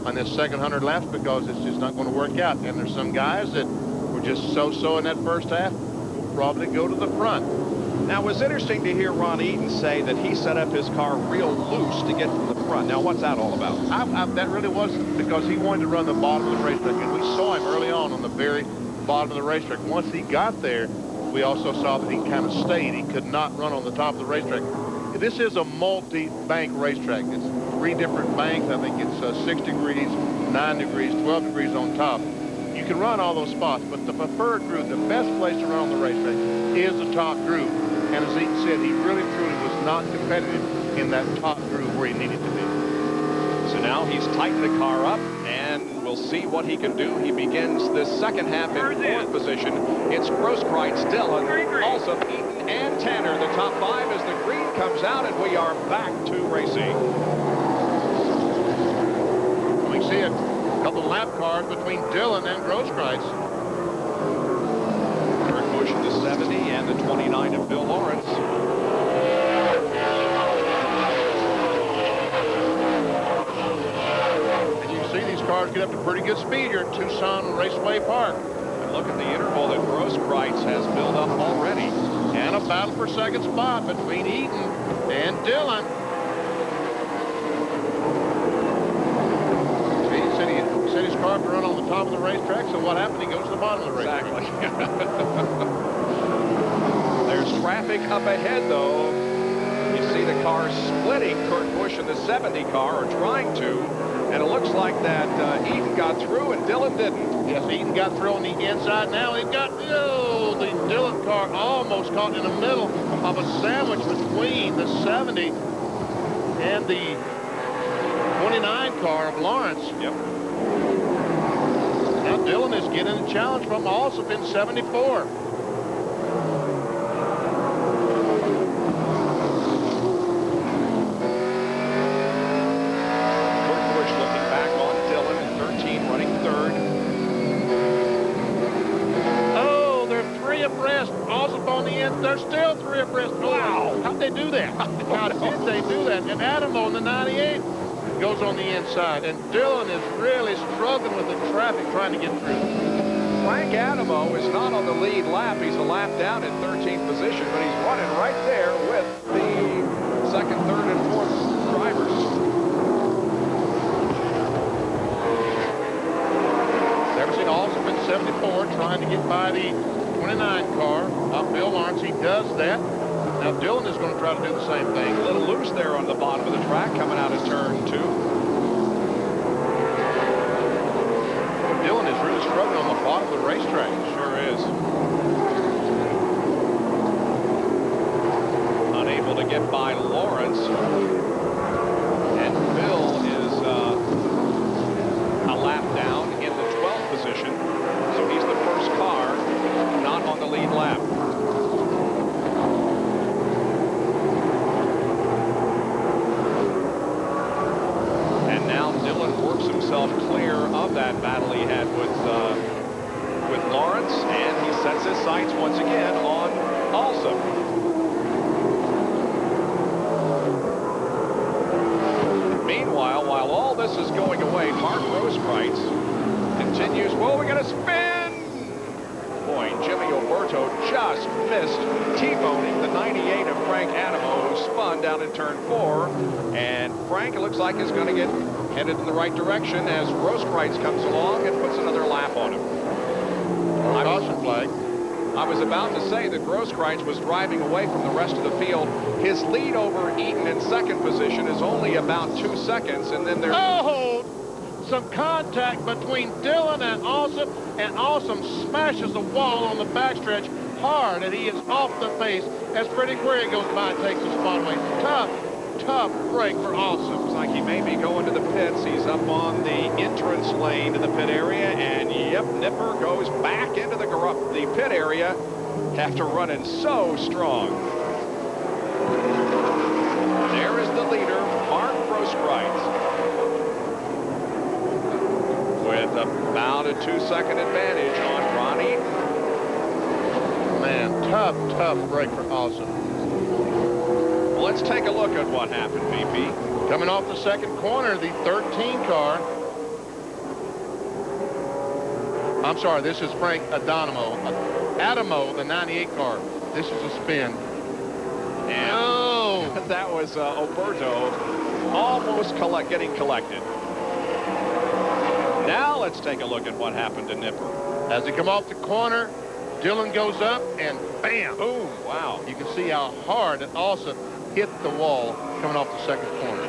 on this second 100 laps because it's just not going to work out. And there's some guys that were just so-so in that first half, will probably go to the front. Now, it was interesting to hear Ron Eaton say that he set up his car real loose to get to the front. Now, what's that all about? That really was because he wanted to run the bottom of the racetrack, and we saw him early on the very bottom of the racetrack. Once he got there, we also saw that he kind of stayed. He could not run on the top of the racetrack. This is a multi-bank racetrack. It's 3 different banks. I think it's 6 degrees, 9 degrees, 12 degrees on top. You can run all those spots, but the preferred groove, the best place to run on the racetrack is the top groove. And as Eaton said, he really, truly was not competitive in that top groove where he needed to be. So now he's tightened the car up, and we'll see what he can do. He begins this second half in 4th position. It's Grosskreutz, Dillon, also Eaton, and Tanner. The top 5 as the green comes out, and we are back to racing. We see a couple lap cars between Dillon and Grosskreutz. Kurt Busch in the 70 and the 29 of Bill Lawrence. Cars get up to pretty good speed here at Tucson Raceway Park. And look at the interval that Grosskreutz has built up already. And a battle for second spot between Eaton and Dillon. He said his car to run on the top of the racetrack, so what happened? He goes to the bottom of the racetrack. Exactly. There's traffic up ahead, though. You see the cars splitting. Kurt Busch and the 70 car are trying to. And it looks like that Eaton got through and Dillon didn't. Yes, Eaton got through on the inside. Now he got, the Dillon car almost caught in the middle of a sandwich between the 70 and the 29 car of Lawrence. Yep. Now Dillon is getting a challenge from also in 74. They're still 3 abreast. Wow. How'd they do that? How did they do that? And Adamo in the 98 goes on the inside. And Dillon is really struggling with the traffic trying to get through. Frank Adamo is not on the lead lap. He's a lap down in 13th position, but he's running right there with the 2nd, 3rd, and 4th drivers. Everything also been 74 trying to get by the 29 car of Bill Lawrence. He does that. Now Dillon is going to try to do the same thing. A little loose there on the bottom of the track coming out of turn 2. Dillon is really struggling on the bottom of the racetrack. Sure is. Unable to get by Lawrence. And Bill is a lap down in the 12th position. So he's the first car not on the lead lap. And now Dillon works himself clear of that battle he had with Lawrence, and he sets his sights once again on Alsop. Meanwhile, while all this is going away, Mark Grosskreutz continues. Whoa, we got a spin! Boy, Jimmy Alberto just missed T-boning the 98 of Frank Adamo, who spun down in turn 4. And Frank, it looks like, is going to get headed in the right direction as Grosskreutz comes along and puts another lap on him. Caution flag. I was about to say that Grosskreutz was driving away from the rest of the field. His lead over Eaton in second position is only about 2 seconds, and then there's... Oh! Some contact between Dillon and Awesome smashes the wall on the backstretch hard, and he is off the pace as Freddie Query goes by and takes the spot away. Tough break for Awesome. Looks like he may be going to the pits. He's up on the entrance lane to the pit area, and yep, Nipper goes back into the pit area after running so strong. There is the leader, Mark Grosskreutz, with about a 2-second advantage on Ron Eaton. Man, tough break for Awesome. Let's take a look at what happened, VP. Coming off the second corner, the 13 car. I'm sorry, this is Frank Adamo, the 98 car. This is a spin. And that was Oberto almost getting collected. Now let's take a look at what happened to Nipper. As they come off the corner, Dillon goes up and bam! Boom, wow. You can see how hard it also hit the wall coming off the second corner.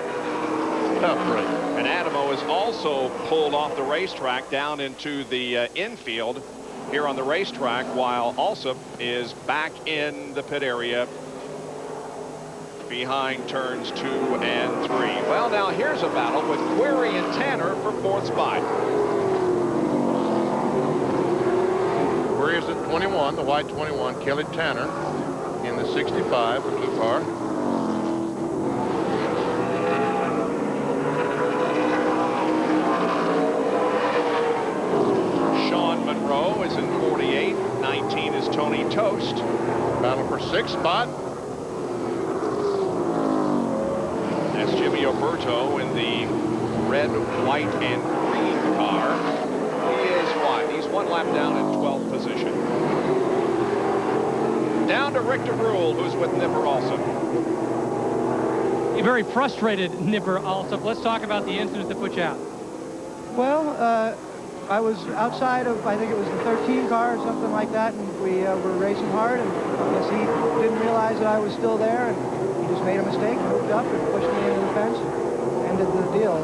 Tough break. And Adamo is also pulled off the racetrack down into the infield here on the racetrack, while Alsop is back in the pit area behind turns 2 and 3. Well, now here's a battle with Query and Tanner for 4th spot. Query is at 21, the white 21. Kelly Tanner in the 65, the blue car. Sean Monroe is in 48. 19 is Tony Toast. Battle for 6th spot. That's Jimmy Oberto in the red, white, and green car. He is what? He's 1 lap down in 12th position. Down to Rick DeBrule, who's with Nipper also. A very frustrated Nipper also. Let's talk about the incident that put you out. Well, I was outside of, I think it was the 13 car or something like that, and we were racing hard, and I guess he didn't realize that I was still there, and he just made a mistake, moved up and pushed me into the fence, ended the deal.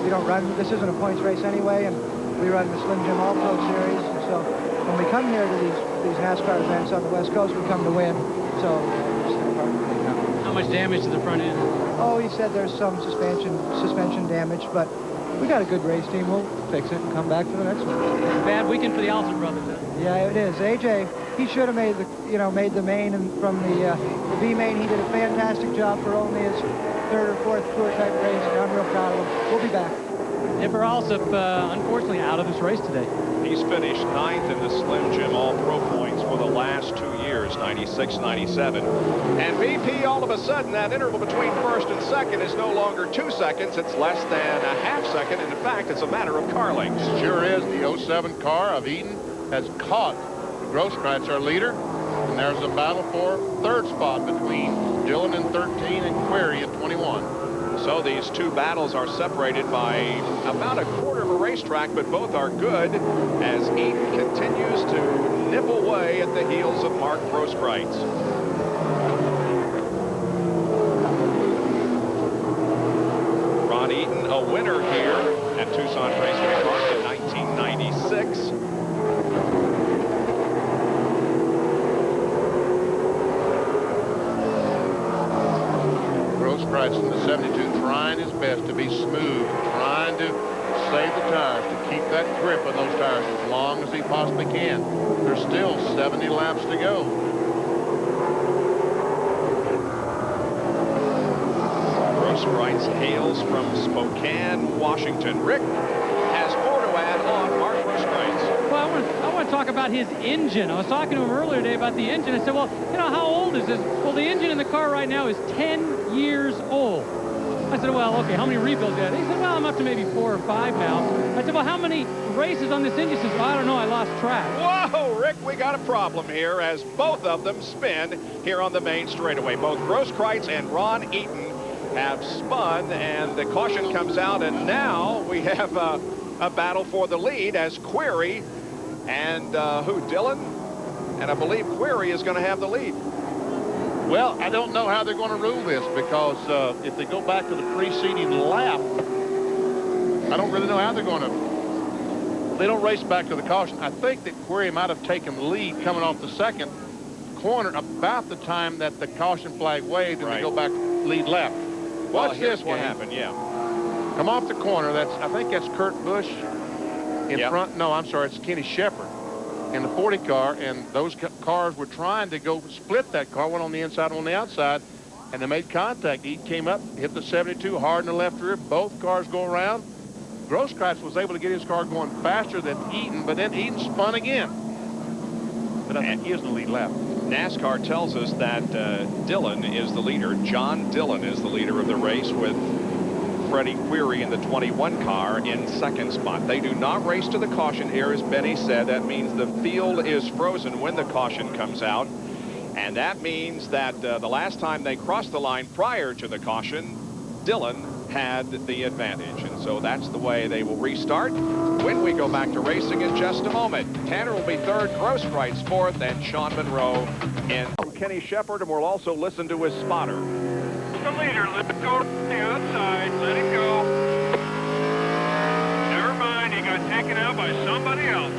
We don't run, this isn't a points race anyway, and we run the Slim Jim All-Pro Series, and so when we come here to these NASCAR events on the West Coast, we come to win, so How much damage to the front end? Oh, he said there's some suspension damage, but we got a good race team. We'll fix it and come back for the next one. Bad weekend for the Alston brothers. Yeah, it is. AJ, he should have made the main, and from the B main, he did a fantastic job for only his 3rd or 4th tour type race, and I'm real proud of him. We'll be back. Nipper also, unfortunately, out of this race today. He's finished 9th in the Slim Jim All-Pro points for the last 2 years, 96, 97. And VP, all of a sudden, that interval between 1st and 2nd is no longer 2 seconds. It's less than a half second. And in fact, it's a matter of car lengths. Sure is. The 07 car of Eaton has caught Grosskreutz, our leader. And there's a battle for 3rd spot between Dillon in 13 and Query at 21. So these two battles are separated by about a quarter of a racetrack, but both are good as Eaton continues to nip away at the heels of Mark Grosskreutz. Ron Eaton, a winner here at Tucson Raceway Park in 1996. Grosskreutz in the 72 trying his best to be smooth, trying to save the tires, to keep that grip on those tires as long as he possibly can. There's still 70 laps to go. Grosskreutz hails from Spokane, Washington. Rick has more to add on Mark Grosskreutz. Well, I want to talk about his engine. I was talking to him earlier today about the engine. I said, well, you know, how old is this? Well, the engine in the car right now is 10 years old. I said, well, okay, how many rebuilds did? He said, well, I'm up to maybe 4 or 5 now. I said, well, how many races on this engine? He says, well, I don't know, I lost track. Whoa, Rick, we got a problem here as both of them spin here on the main straightaway. Both Grosskreutz and Ron Eaton have spun, and the caution comes out, and now we have a battle for the lead as Query and Dillon? And I believe Query is going to have the lead. Well, I don't know how they're going to rule this, because if they go back to the preceding lap, I don't really know how they're going to. They don't race back to the caution. I think that Query might have taken the lead coming off the second corner about the time that the caution flag waved, and they go back lead lap. Well, Watch here's this what game. happened, yeah. Come off the corner. I think that's Kurt Busch in front. No, I'm sorry, it's Kenny Shepard in the 40 car, and those cars were trying to go split that car, one on the inside, one on the outside, and they made contact. He came up, hit the 72 hard in the left rear. Both cars go around. Grosskreutz was able to get his car going faster than Eaton, but then Eaton spun again. But I think he is in the lead lap. NASCAR tells us that Dillon is the leader. John Dillon is the leader of the race, with Freddie Query in the 21 car in second spot. They do not race to the caution here, as Benny said. That means the field is frozen when the caution comes out. And that means that the last time they crossed the line prior to the caution, Dillon had the advantage. And so that's the way they will restart when we go back to racing in just a moment. Tanner will be third, Grosskreutz fourth, and Sean Monroe in. Kenny Shepard, and we'll also listen to his spotter. The leader, let it go to the outside, let it go. Never mind, he got taken out by somebody else.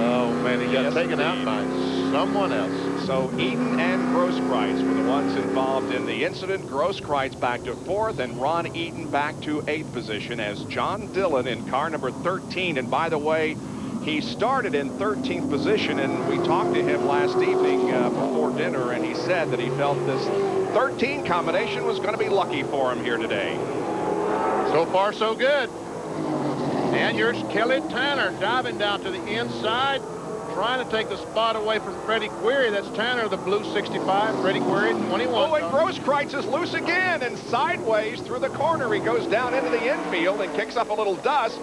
Oh, man, he got taken out by someone else. So Eaton and Grosskreutz were the ones involved in the incident. Grosskreutz back to fourth, and Ron Eaton back to 8th position as John Dillon in car number 13. And by the way, he started in 13th position, and we talked to him last evening before dinner, and he said that he felt this 13 combination was going to be lucky for him here today. So far, so good. And here's Kelly Tanner diving down to the inside, trying to take the spot away from Freddie Query. That's Tanner, the blue 65. Freddie Query, 21. Oh, and Grosskreutz is loose again, and sideways through the corner. He goes down into the infield and kicks up a little dust.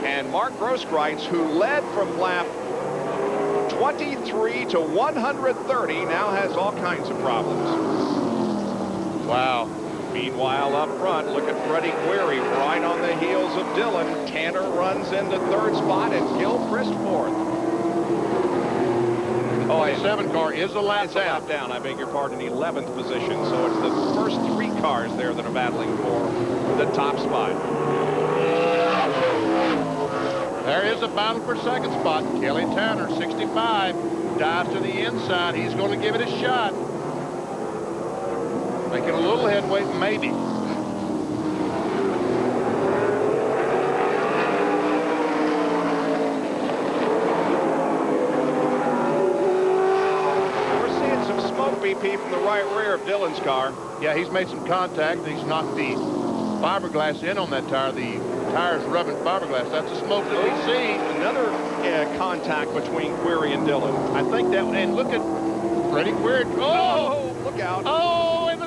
And Mark Grosskreutz, who led from lap 23 to 130, now has all kinds of problems. Wow. Meanwhile, up front, look at Freddie Query right on the heels of Dillon. Tanner runs into third spot, and Gilchrist fourth. Oh, The 7 car is a lap it's a lap down. I beg your pardon, 11th position. So it's the first 3 cars there that are battling for the top spot. There is a battle for second spot. Kelly Tanner, 65, dives to the inside. He's going to give it a shot. Making a little headway, maybe. We're seeing some smoke, BP, from the right rear of Dillon's car. Yeah, he's made some contact. He's knocked the fiberglass in on that tire. The tire's rubbing fiberglass. That's the smoke that we see. Another contact between Query and Dillon. I think that, and look at Freddie Query. Oh, look out. Oh, and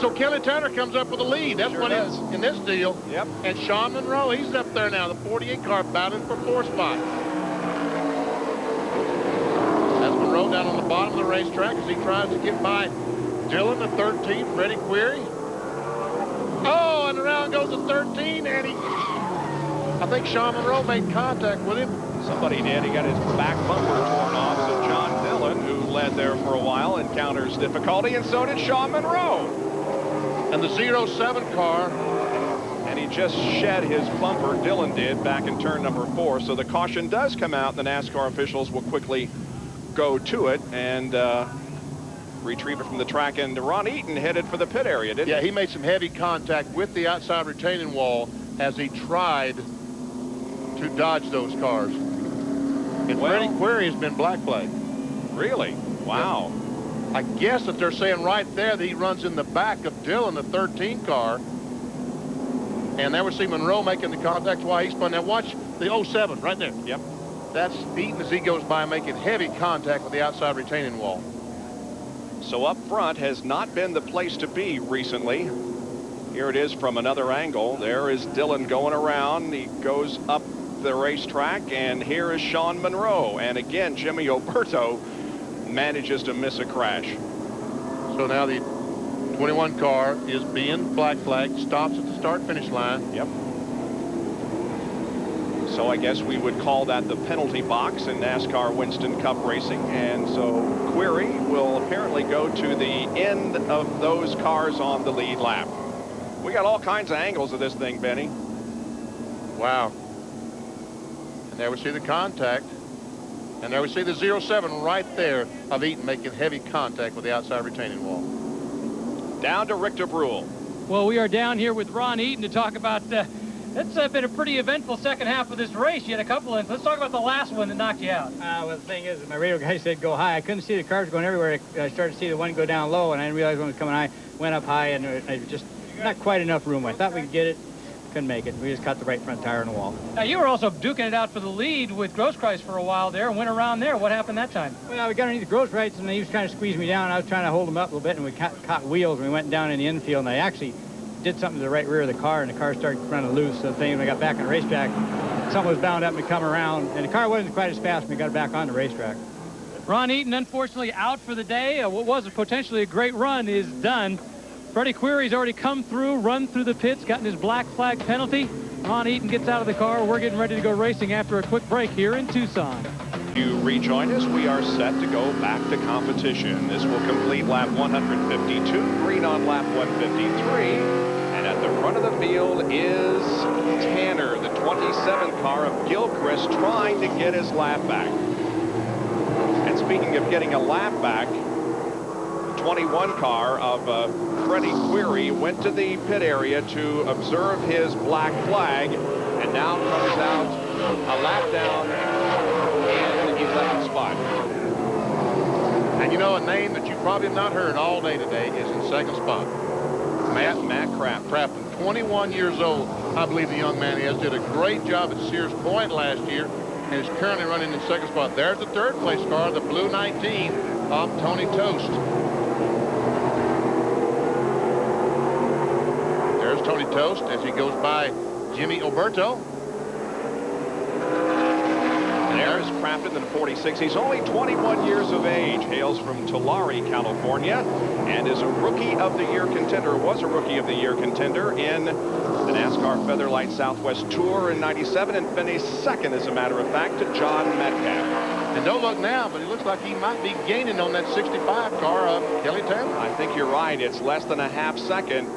so Kelly Tanner comes up with the lead. That's what it is in this deal. Yep. And Sean Monroe, he's up there now, the 48 car battling for 4th spot. That's Monroe down on the bottom of the racetrack as he tries to get by Dillon, the 13, Freddie Query. Oh, and around goes the 13, and I think Sean Monroe made contact with him. Somebody did. He got his back bumper torn off. So John Dillon, who led there for a while, encounters difficulty, and so did Sean Monroe. And the 07 car. And he just shed his bumper, Dillon did, back in turn number 4. So the caution does come out. The NASCAR officials will quickly go to it and retrieve it from the track. And Ron Eaton headed for the pit area, didn't he? Yeah, he made some heavy contact with the outside retaining wall as he tried to dodge those cars. And Freddie Query has been black flagged. Really? Wow. Yeah. I guess that they're saying right there that he runs in the back of Dillon, the 13 car. And there we see Monroe making the contact while he spun. Now watch the 07 right there. Yep. That's Eaton as he goes by making heavy contact with the outside retaining wall. So up front has not been the place to be recently. Here it is from another angle. There is Dillon going around. He goes up the racetrack, and here is Sean Monroe. And again, Jimmy Oberto manages to miss a crash. So now the 21 car is being black flagged, stops at the start-finish line. Yep. So I guess we would call that the penalty box in NASCAR Winston Cup racing. And so Query will apparently go to the end of those cars on the lead lap. We got all kinds of angles of this thing, Benny. Wow. And there we see the contact. And there we see the 07 right there of Eaton making heavy contact with the outside retaining wall. Down to Richter Brule. Well, we are down here with Ron Eaton to talk about it's been a pretty eventful second half of this race. You had a couple of. Let's talk about the last one that knocked you out. Well, the thing is, my radio guy said go high. I couldn't see the cars going everywhere. I started to see the one go down low, and I didn't realize when it was coming high. Went up high, and it was just not quite enough room. I thought we could get it. Couldn't make it. We just caught the right front tire on the wall. Now, you were also duking it out for the lead with Grosskreis for a while there and went around there. What happened that time? Well, we got underneath the Grosskreis, and he was trying to squeeze me down. I was trying to hold him up a little bit, and we caught wheels, and we went down in the infield, and I actually did something to the right rear of the car, and the car started running loose. So the thing, when I got back on the racetrack, something was bound up and come around, and the car wasn't quite as fast when we got it back on the racetrack. Ron Eaton, unfortunately, out for the day. What was potentially a great run is done. Freddie Query's already come through, run through the pits, gotten his black flag penalty. Ron Eaton gets out of the car. We're getting ready to go racing after a quick break here in Tucson. You rejoin us. We are set to go back to competition. This will complete lap 152, green on lap 153. And at the front of the field is Tanner, the 27 car of Gilchrist, trying to get his lap back. And speaking of getting a lap back, the 21 car of Freddie Query went to the pit area to observe his black flag, and now comes out a lap down in 11th spot. And you know, a name that you probably have not heard all day today is in second spot. Matt Crafton, 21 years old, I believe the young man is. Did a great job at Sears Point last year and is currently running in second spot. There's the third place car, the blue 19 of Tony Toast. There's Tony Toast as he goes by Jimmy Oberto. And there's Crafton, the 46. He's only 21 years of age, hails from Tulare, California, and is a Rookie of the Year contender, was a Rookie of the Year contender in the NASCAR Featherlite Southwest Tour in '97 and finished second, as a matter of fact, to John Metcalf. And don't look now, but it looks like he might be gaining on that 65 car of Kelly Tanner. I think you're right. It's less than a half second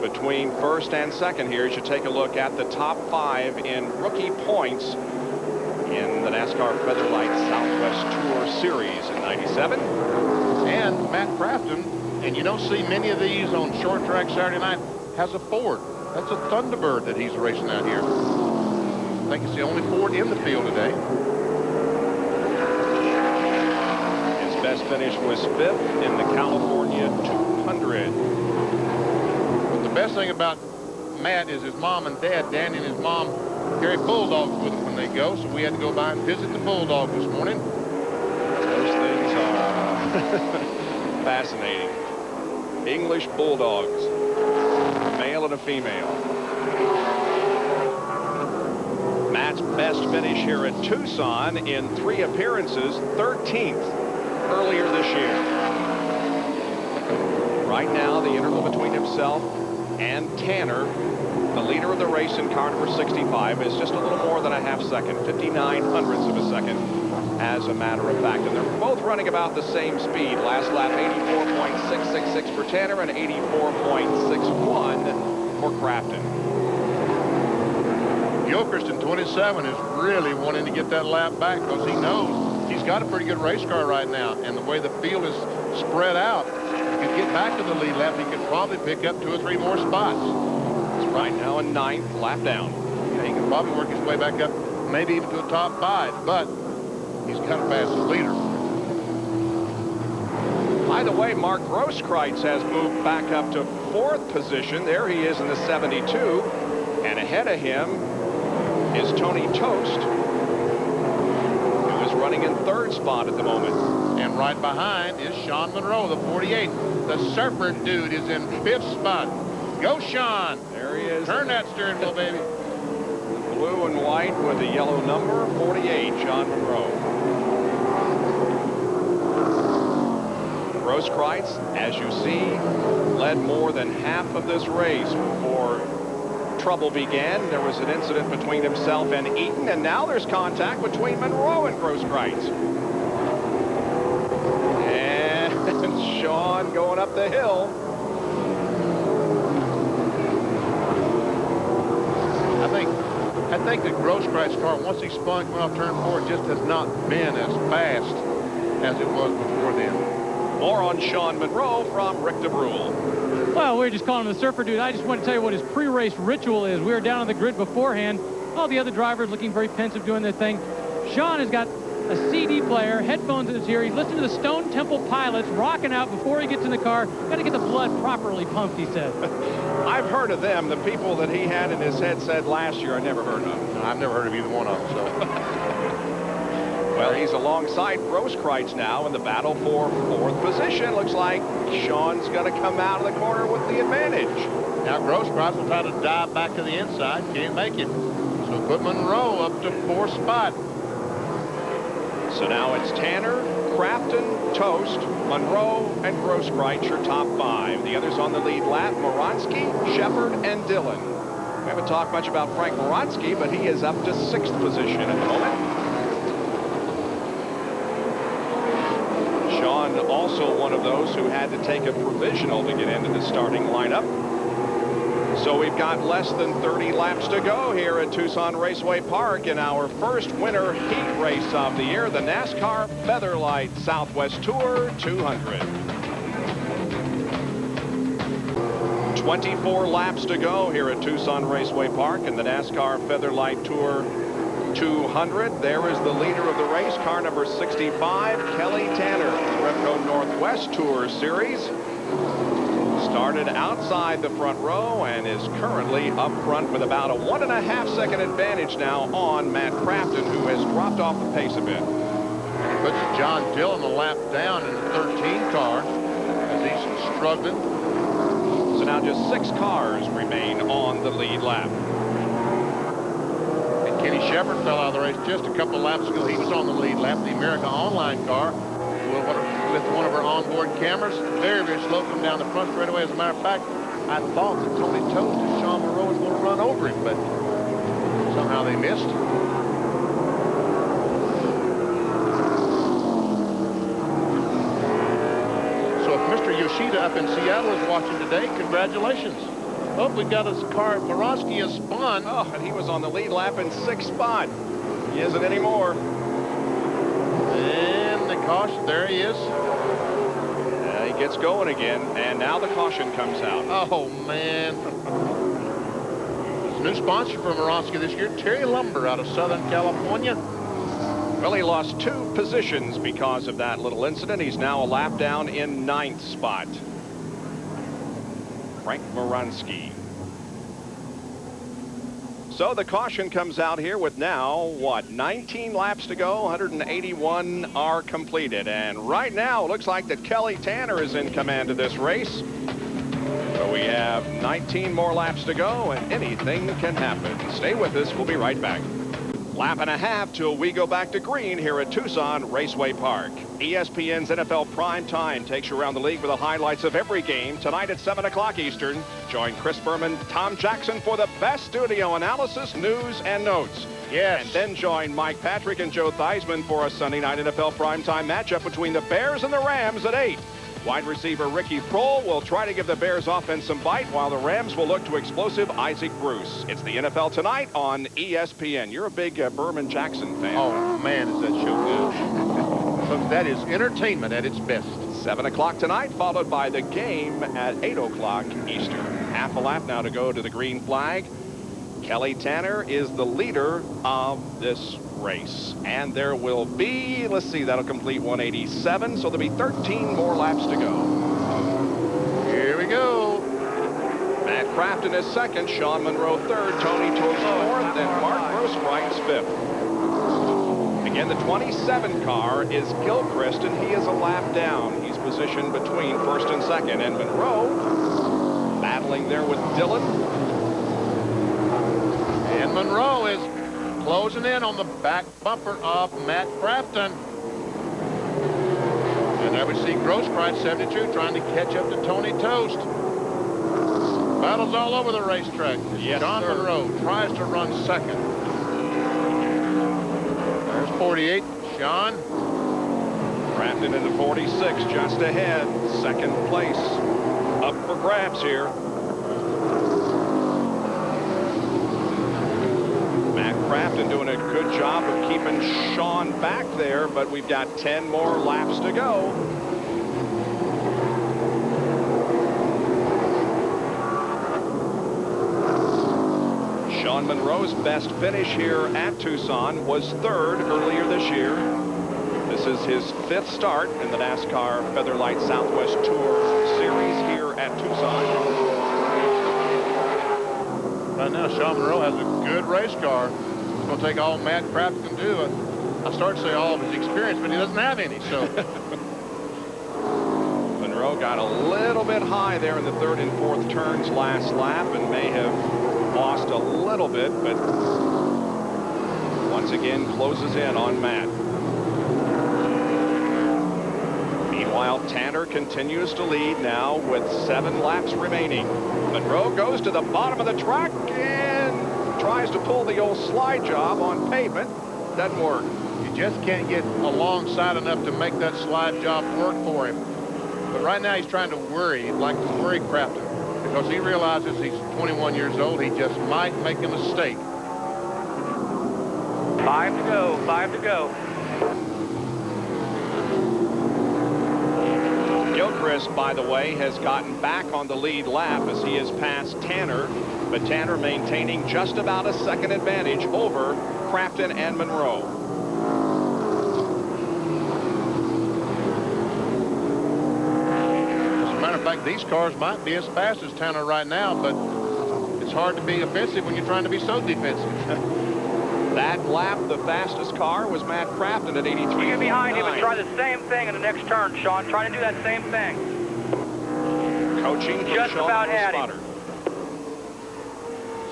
between first and second here. You should take a look at the top 5 in rookie points in the NASCAR Featherlite Southwest Tour Series in '97. And Matt Crafton, and you don't see many of these on short track Saturday night, has a Ford. That's a Thunderbird that he's racing out here. I think it's the only Ford in the field today. His best finish was 5th in the California 200. But the best thing about Matt is his mom and dad. Danny and his mom carry bulldogs with them when they go, so we had to go by and visit the bulldog this morning. Those things are fascinating. English bulldogs, a male and a female. Matt's best finish here at Tucson in 3 appearances, 13th earlier this year. Right now, the interval between himself and Tanner, the leader of the race in car number 65, is just a little more than a half second, 59 hundredths of a second, as a matter of fact. And they're both running about the same speed. Last lap, 84.666 for Tanner and 84.61 for Crafton. Gilchrist in 27 is really wanting to get that lap back because he knows he's got a pretty good race car right now. And the way the field is spread out, if he could get back to the lead lap, he could probably pick up 2 or 3 more spots. It's right now in 9th, lap down. Yeah, he can probably work his way back up, maybe even to a top 5, but he's got a fast leader. By the way, Mark Grosskreis has moved back up to 4th position. There he is in the 72. And ahead of him is Tony Toast, who is running in 3rd spot at the moment. And right behind is Sean Monroe, the 48. The Surfer dude is in 5th spot. Go, Sean. There he is. Turn that steering wheel, baby. Blue and white with the yellow number, 48, Sean Monroe. Grosskreutz, as you see, led more than half of this race before trouble began. There was an incident between himself and Eaton, and now there's contact between Monroe and Grosskreutz. And Sean going up the hill. I think the Grosskreutz car, once he spun off turn 4, just has not been as fast as it was before then. More on Sean Monroe from Rick DeBrule. Well, we're just calling him the Surfer Dude. I just want to tell you what his pre-race ritual is. We were down on the grid beforehand. All the other drivers looking very pensive doing their thing. Sean has got a CD player, headphones in his ear. He's listening to the Stone Temple Pilots rocking out before he gets in the car. Got to get the blood properly pumped, he said. I've heard of them. The people that he had in his headset last year, I never heard of. No, I've never heard of either one of them. So. Well, he's alongside Grosskreutz now in the battle for 4th position. Looks like Sean's going to come out of the corner with the advantage. Now Grosskreutz will try to dive back to the inside. Can't make it. So put Monroe up to 4th spot. So now it's Tanner, Crafton, Toast, Monroe, and Grosskreutz, your top 5. The others on the lead lap, Moransky, Shepard, and Dillon. We haven't talked much about Frank Moransky, but he is up to 6th position at the moment. Sean also one of those who had to take a provisional to get into the starting lineup. So we've got less than 30 laps to go here at Tucson Raceway Park in our first winter heat race of the year, the NASCAR Featherlite Southwest Tour 200. 24 laps to go here at Tucson Raceway Park in the NASCAR Featherlite Tour 200. There is the leader of the race, car number 65, Kelly Tanner, Repco Northwest Tour Series. Started outside the front row and is currently up front with about a 1.5 second advantage now on Matt Crafton, who has dropped off the pace a bit. Puts John Dillon a lap down in the 13 car as he's struggling. So now just 6 cars remain on the lead lap. And Kenny Shepard fell out of the race just a couple of laps ago. He was on the lead lap, the America Online car, with one of our onboard cameras. Very, very slow coming down the front straightaway. As a matter of fact, I thought that Tony Toast and Sean Monroe was going to run over him, but somehow they missed. So if Mr. Yoshida up in Seattle is watching today, congratulations. Oh, we've got his car. Moransky has spun. Oh, and he was on the lead lap in 6th spot. He isn't anymore. And the caution, there he is. He gets going again, and now the caution comes out. Oh, man. There's a new sponsor for Moransky this year, Terry Lumber out of Southern California. Well, he lost 2 positions because of that little incident. He's now a lap down in 9th spot. Frank Moransky. So the caution comes out here with now, 19 laps to go, 181 are completed. And right now, it looks like that Kelly Tanner is in command of this race. So we have 19 more laps to go, and anything can happen. Stay with us. We'll be right back. Lap and a half till we go back to green here at Tucson Raceway Park. ESPN's NFL Prime Time takes you around the league with the highlights of every game tonight at 7 o'clock Eastern. Join Chris Berman, Tom Jackson for the best studio analysis, news, and notes. Yes. And then join Mike Patrick and Joe Theismann for a Sunday night NFL Prime Time matchup between the Bears and the Rams at 8. Wide receiver Ricky Prohl will try to give the Bears offense some bite, while the Rams will look to explosive Isaac Bruce. It's the NFL Tonight on ESPN. You're a big Berman Jackson fan. Oh, man, is that show good. Folks, that is entertainment at its best. 7 o'clock tonight, followed by the game at 8 o'clock Eastern. Half a lap now to go to the green flag. Kelly Tanner is the leader of this race. And there will be, let's see, that'll complete 187, so there'll be 13 more laps to go. Here we go. Matt Crafton is second, Sean Monroe third, Tony Tost fourth, and Mark Grosskreutz fifth. Again, the 27 car is Gilchrist, and he is a lap down. He's positioned between first and second, and Monroe battling there with Dillon. And Monroe is closing in on the back bumper of Matt Crafton. And There we see Grosskreutz, 72, trying to catch up to Tony Toast. Battles all over the racetrack. Yes, John sir. Monroe tries to run second. There's 48, Sean. Crafton into 46, just ahead. Second place up for grabs here. Matt Crafton doing a good job of keeping Sean back there, but we've got 10 more laps to go. Sean Monroe's best finish here at Tucson was third earlier this year. This is his 5th start in the NASCAR Featherlite Southwest Tour Series here at Tucson. Right now, Sean Monroe has a good race car. It's going to take all Matt Crafton can do. I start to say all of his experience, but he doesn't have any. So Monroe got a little bit high there in the 3rd and 4th turns last lap and may have lost a little bit, but once again closes in on Matt. Meanwhile, Tanner continues to lead now with 7 laps remaining. Monroe goes to the bottom of the track and tries to pull the old slide job on pavement. Doesn't work. you just can't get alongside enough to make that slide job work for him. But right now he's trying to worry. He'd like to worry Crafton because he realizes he's 21 years old. He just might make a mistake. 5 to go. 5 to go. Gilchrist, by the way, has gotten back on the lead lap as he has passed Tanner, but Tanner maintaining just about a second advantage over Crafton and Monroe. As a matter of fact, these cars might be as fast as Tanner right now, but it's hard to be offensive when you're trying to be so defensive. That lap, the fastest car was Matt Crafton at 83. You get behind him and try the same thing in the next turn, Sean. Try to do that same thing. Coaching from Just Sean about had him. Spotter.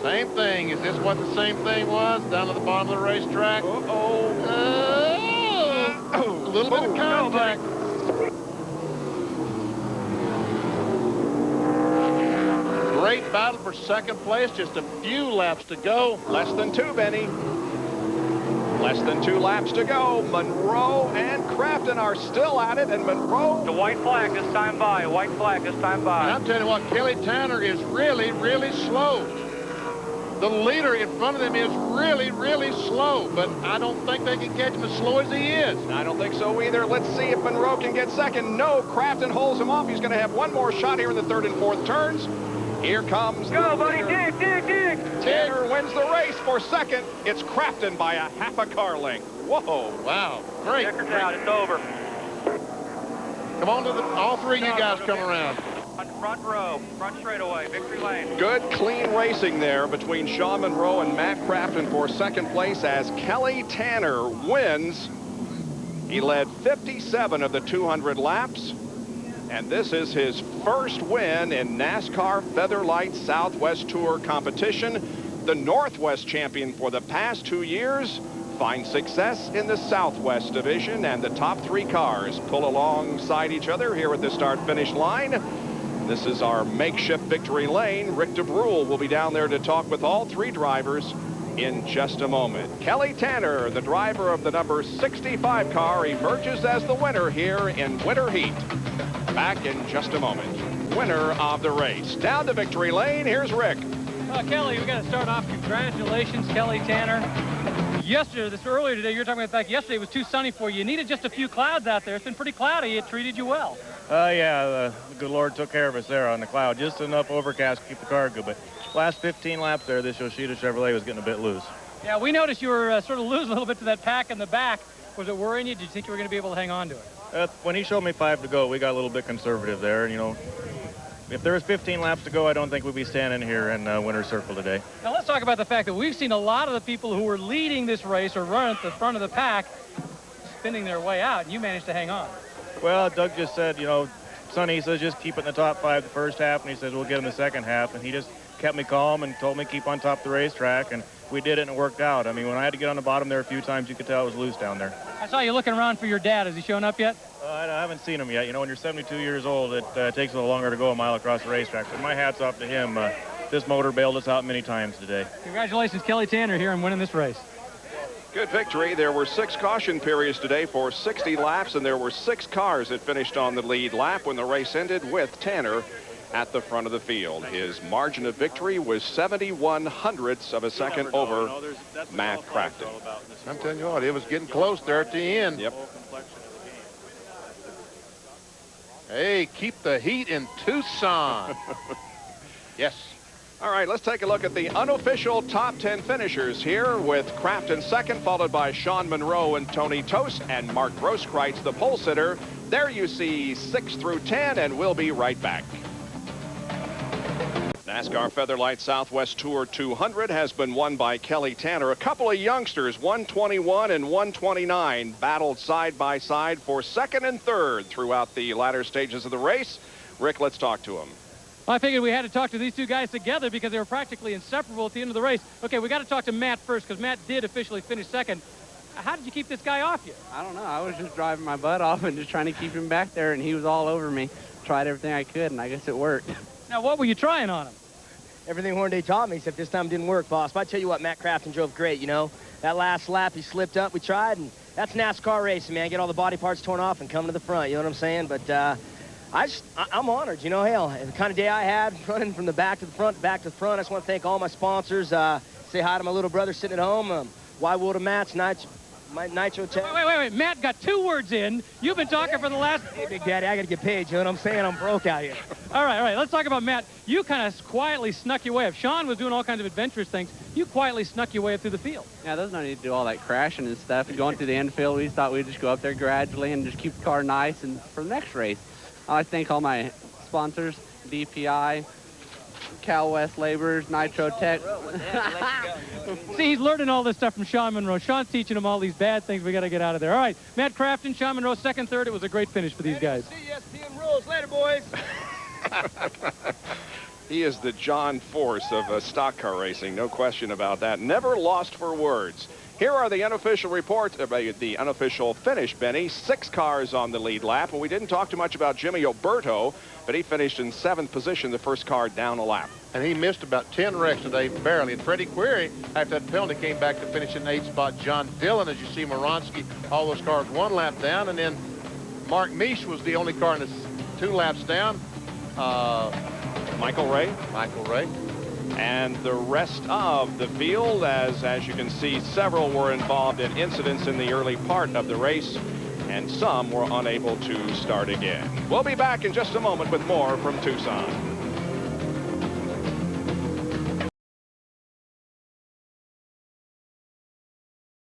Same thing. Is this what the same thing was down at the bottom of the racetrack? Uh-oh. A little bit of contact. Great battle for second place. Just a few laps to go. Less than 2, Benny. Less than 2 laps to go. Monroe and Crafton are still at it, and Monroe... The white flag this time by. White flag this time And by. I'm telling you what, Kelly Tanner is really, really slow. The leader in front of them is really, really slow, but I don't think they can catch him as slow as he is. I don't think so either. Let's see if Monroe can get second. No, Crafton holds him off. He's going to have one more shot here in the 3rd and 4th turns. Here comes Go, the buddy. leader. Dig, dig, dig. Tanner wins the race for second. It's Crafton by a half a car length. Whoa. Wow, great. Checker's out. It's over. Come on to the, all three of you guys come around. Front row. Front straightaway. Victory lane. Good, clean racing there between Sean Monroe and Matt Crafton for second place as Kelly Tanner wins. He led 57 of the 200 laps. And this is his first win in NASCAR Featherlite Southwest Tour competition. The Northwest champion for the past 2 years finds success in the Southwest division, and the top 3 cars pull alongside each other here at the start-finish line. This is our makeshift victory lane. Rick DeBrule will be down there to talk with all 3 drivers in just a moment. Kelly Tanner, the driver of the number 65 car, emerges as the winner here in Winter Heat. Back in just a moment. Winner of the race. Down to victory lane, here's Rick. Kelly, we got to start off. Congratulations, Kelly Tanner. Earlier today, you were talking about the fact yesterday was too sunny for you. You needed just a few clouds out there. It's been pretty cloudy. It treated you well. Yeah, the good Lord took care of us there on the cloud. Just enough overcast to keep the car good. But last 15 laps there, this Yoshida Chevrolet was getting a bit loose. Yeah, we noticed you were sort of losing a little bit to that pack in the back. Was it worrying you? Did you think you were going to be able to hang on to it? When he showed me 5 to go, we got a little bit conservative there. And, you know, if there was 15 laps to go, I don't think we'd be standing here in winner's circle today. Now, let's talk about the fact that we've seen a lot of the people who were leading this race or running at the front of the pack spinning their way out, and you managed to hang on. Well, Doug just said, you know, Sonny says just keep it in the top 5 the first half, and he says we'll get in the second half. And he just kept me calm and told me keep on top of the racetrack. And we did it and it worked out. I mean, when I had to get on the bottom there a few times, you could tell it was loose down there. I saw you looking around for your dad. Has he shown up yet? I haven't seen him yet. You know, when you're 72 years old, it takes a little longer to go a mile across the racetrack. But my hat's off to him. This motor bailed us out many times today. Congratulations, Kelly Tanner, here and winning this race. Good victory. There were 6 caution periods today for 60 laps, and there were 6 cars that finished on the lead lap when the race ended with Tanner at the front of the field. His margin of victory was 71/100ths of a second over Matt Crafton. I'm telling you what, it was getting close there at the end. Yep. Hey, keep the heat in Tucson. Yes. All right, let's take a look at the unofficial top 10 finishers here with Crafton second, followed by Sean Monroe and Tony Tost, and Mark Grosskreutz, the pole sitter. There you see 6 through 10, and we'll be right back. NASCAR Featherlite Southwest Tour 200 has been won by Kelly Tanner. A couple of youngsters, 121 and 129, battled side by side for second and third throughout the latter stages of the race. Rick, let's talk to him. Well, I figured we had to talk to these two guys together because they were practically inseparable at the end of the race. Okay, we got to talk to Matt first because Matt did officially finish second. How did you keep this guy off you? I don't know. I was just driving my butt off and just trying to keep him back there, and he was all over me. Tried everything I could, and I guess it worked. Now, what were you trying on him? Everything Hornaday taught me, except this time it didn't work, boss. But I tell you what, Matt Crafton drove great, you know. That last lap, he slipped up. We tried, and that's NASCAR racing, man. Get all the body parts torn off and come to the front, you know what I'm saying? But I'm honored, you know, hell, the kind of day I had running from the back to the front, I just want to thank all my sponsors. Say hi to my little brother sitting at home. Why Wood of Matt's Nitro Tech. Wait. Matt got 2 words in. You've been talking for the last... Hey, Big Daddy, I got to get paid, you know what I'm saying? I'm broke out here. All right. Let's talk about Matt. You kind of quietly snuck your way up. Sean was doing all kinds of adventurous things. You quietly snuck your way up through the field. Yeah, there's no need to do all that crashing and stuff. Going through the infield, we thought we'd just go up there gradually and just keep the car nice and for the next race. I like to thank all my sponsors, DPI, Cal West Laborers, Nitro Tech. See, he's learning all this stuff from Sean Monroe. Sean's teaching him all these bad things we got to get out of there. All right, Matt Crafton, Sean Monroe, second, third. It was a great finish for these guys. CSPN rules. Later, boys. He is the John Force of stock car racing, no question about that. Never lost for words. Here are the unofficial reports, the unofficial finish, Benny. 6 cars on the lead lap, and we didn't talk too much about Jimmy Oberto, but he finished in 7th position, the first car down a lap. And he missed about 10 wrecks today, barely. And Freddie Query, after that penalty, came back to finish in 8th spot. John Dillon, as you see, Moronsky, all those cars 1 lap down, and then Mark Misch was the only car in this 2 laps down. Michael Ray. And the rest of the field, as you can see, several were involved in incidents in the early part of the race, and some were unable to start again. We'll be back in just a moment with more from Tucson.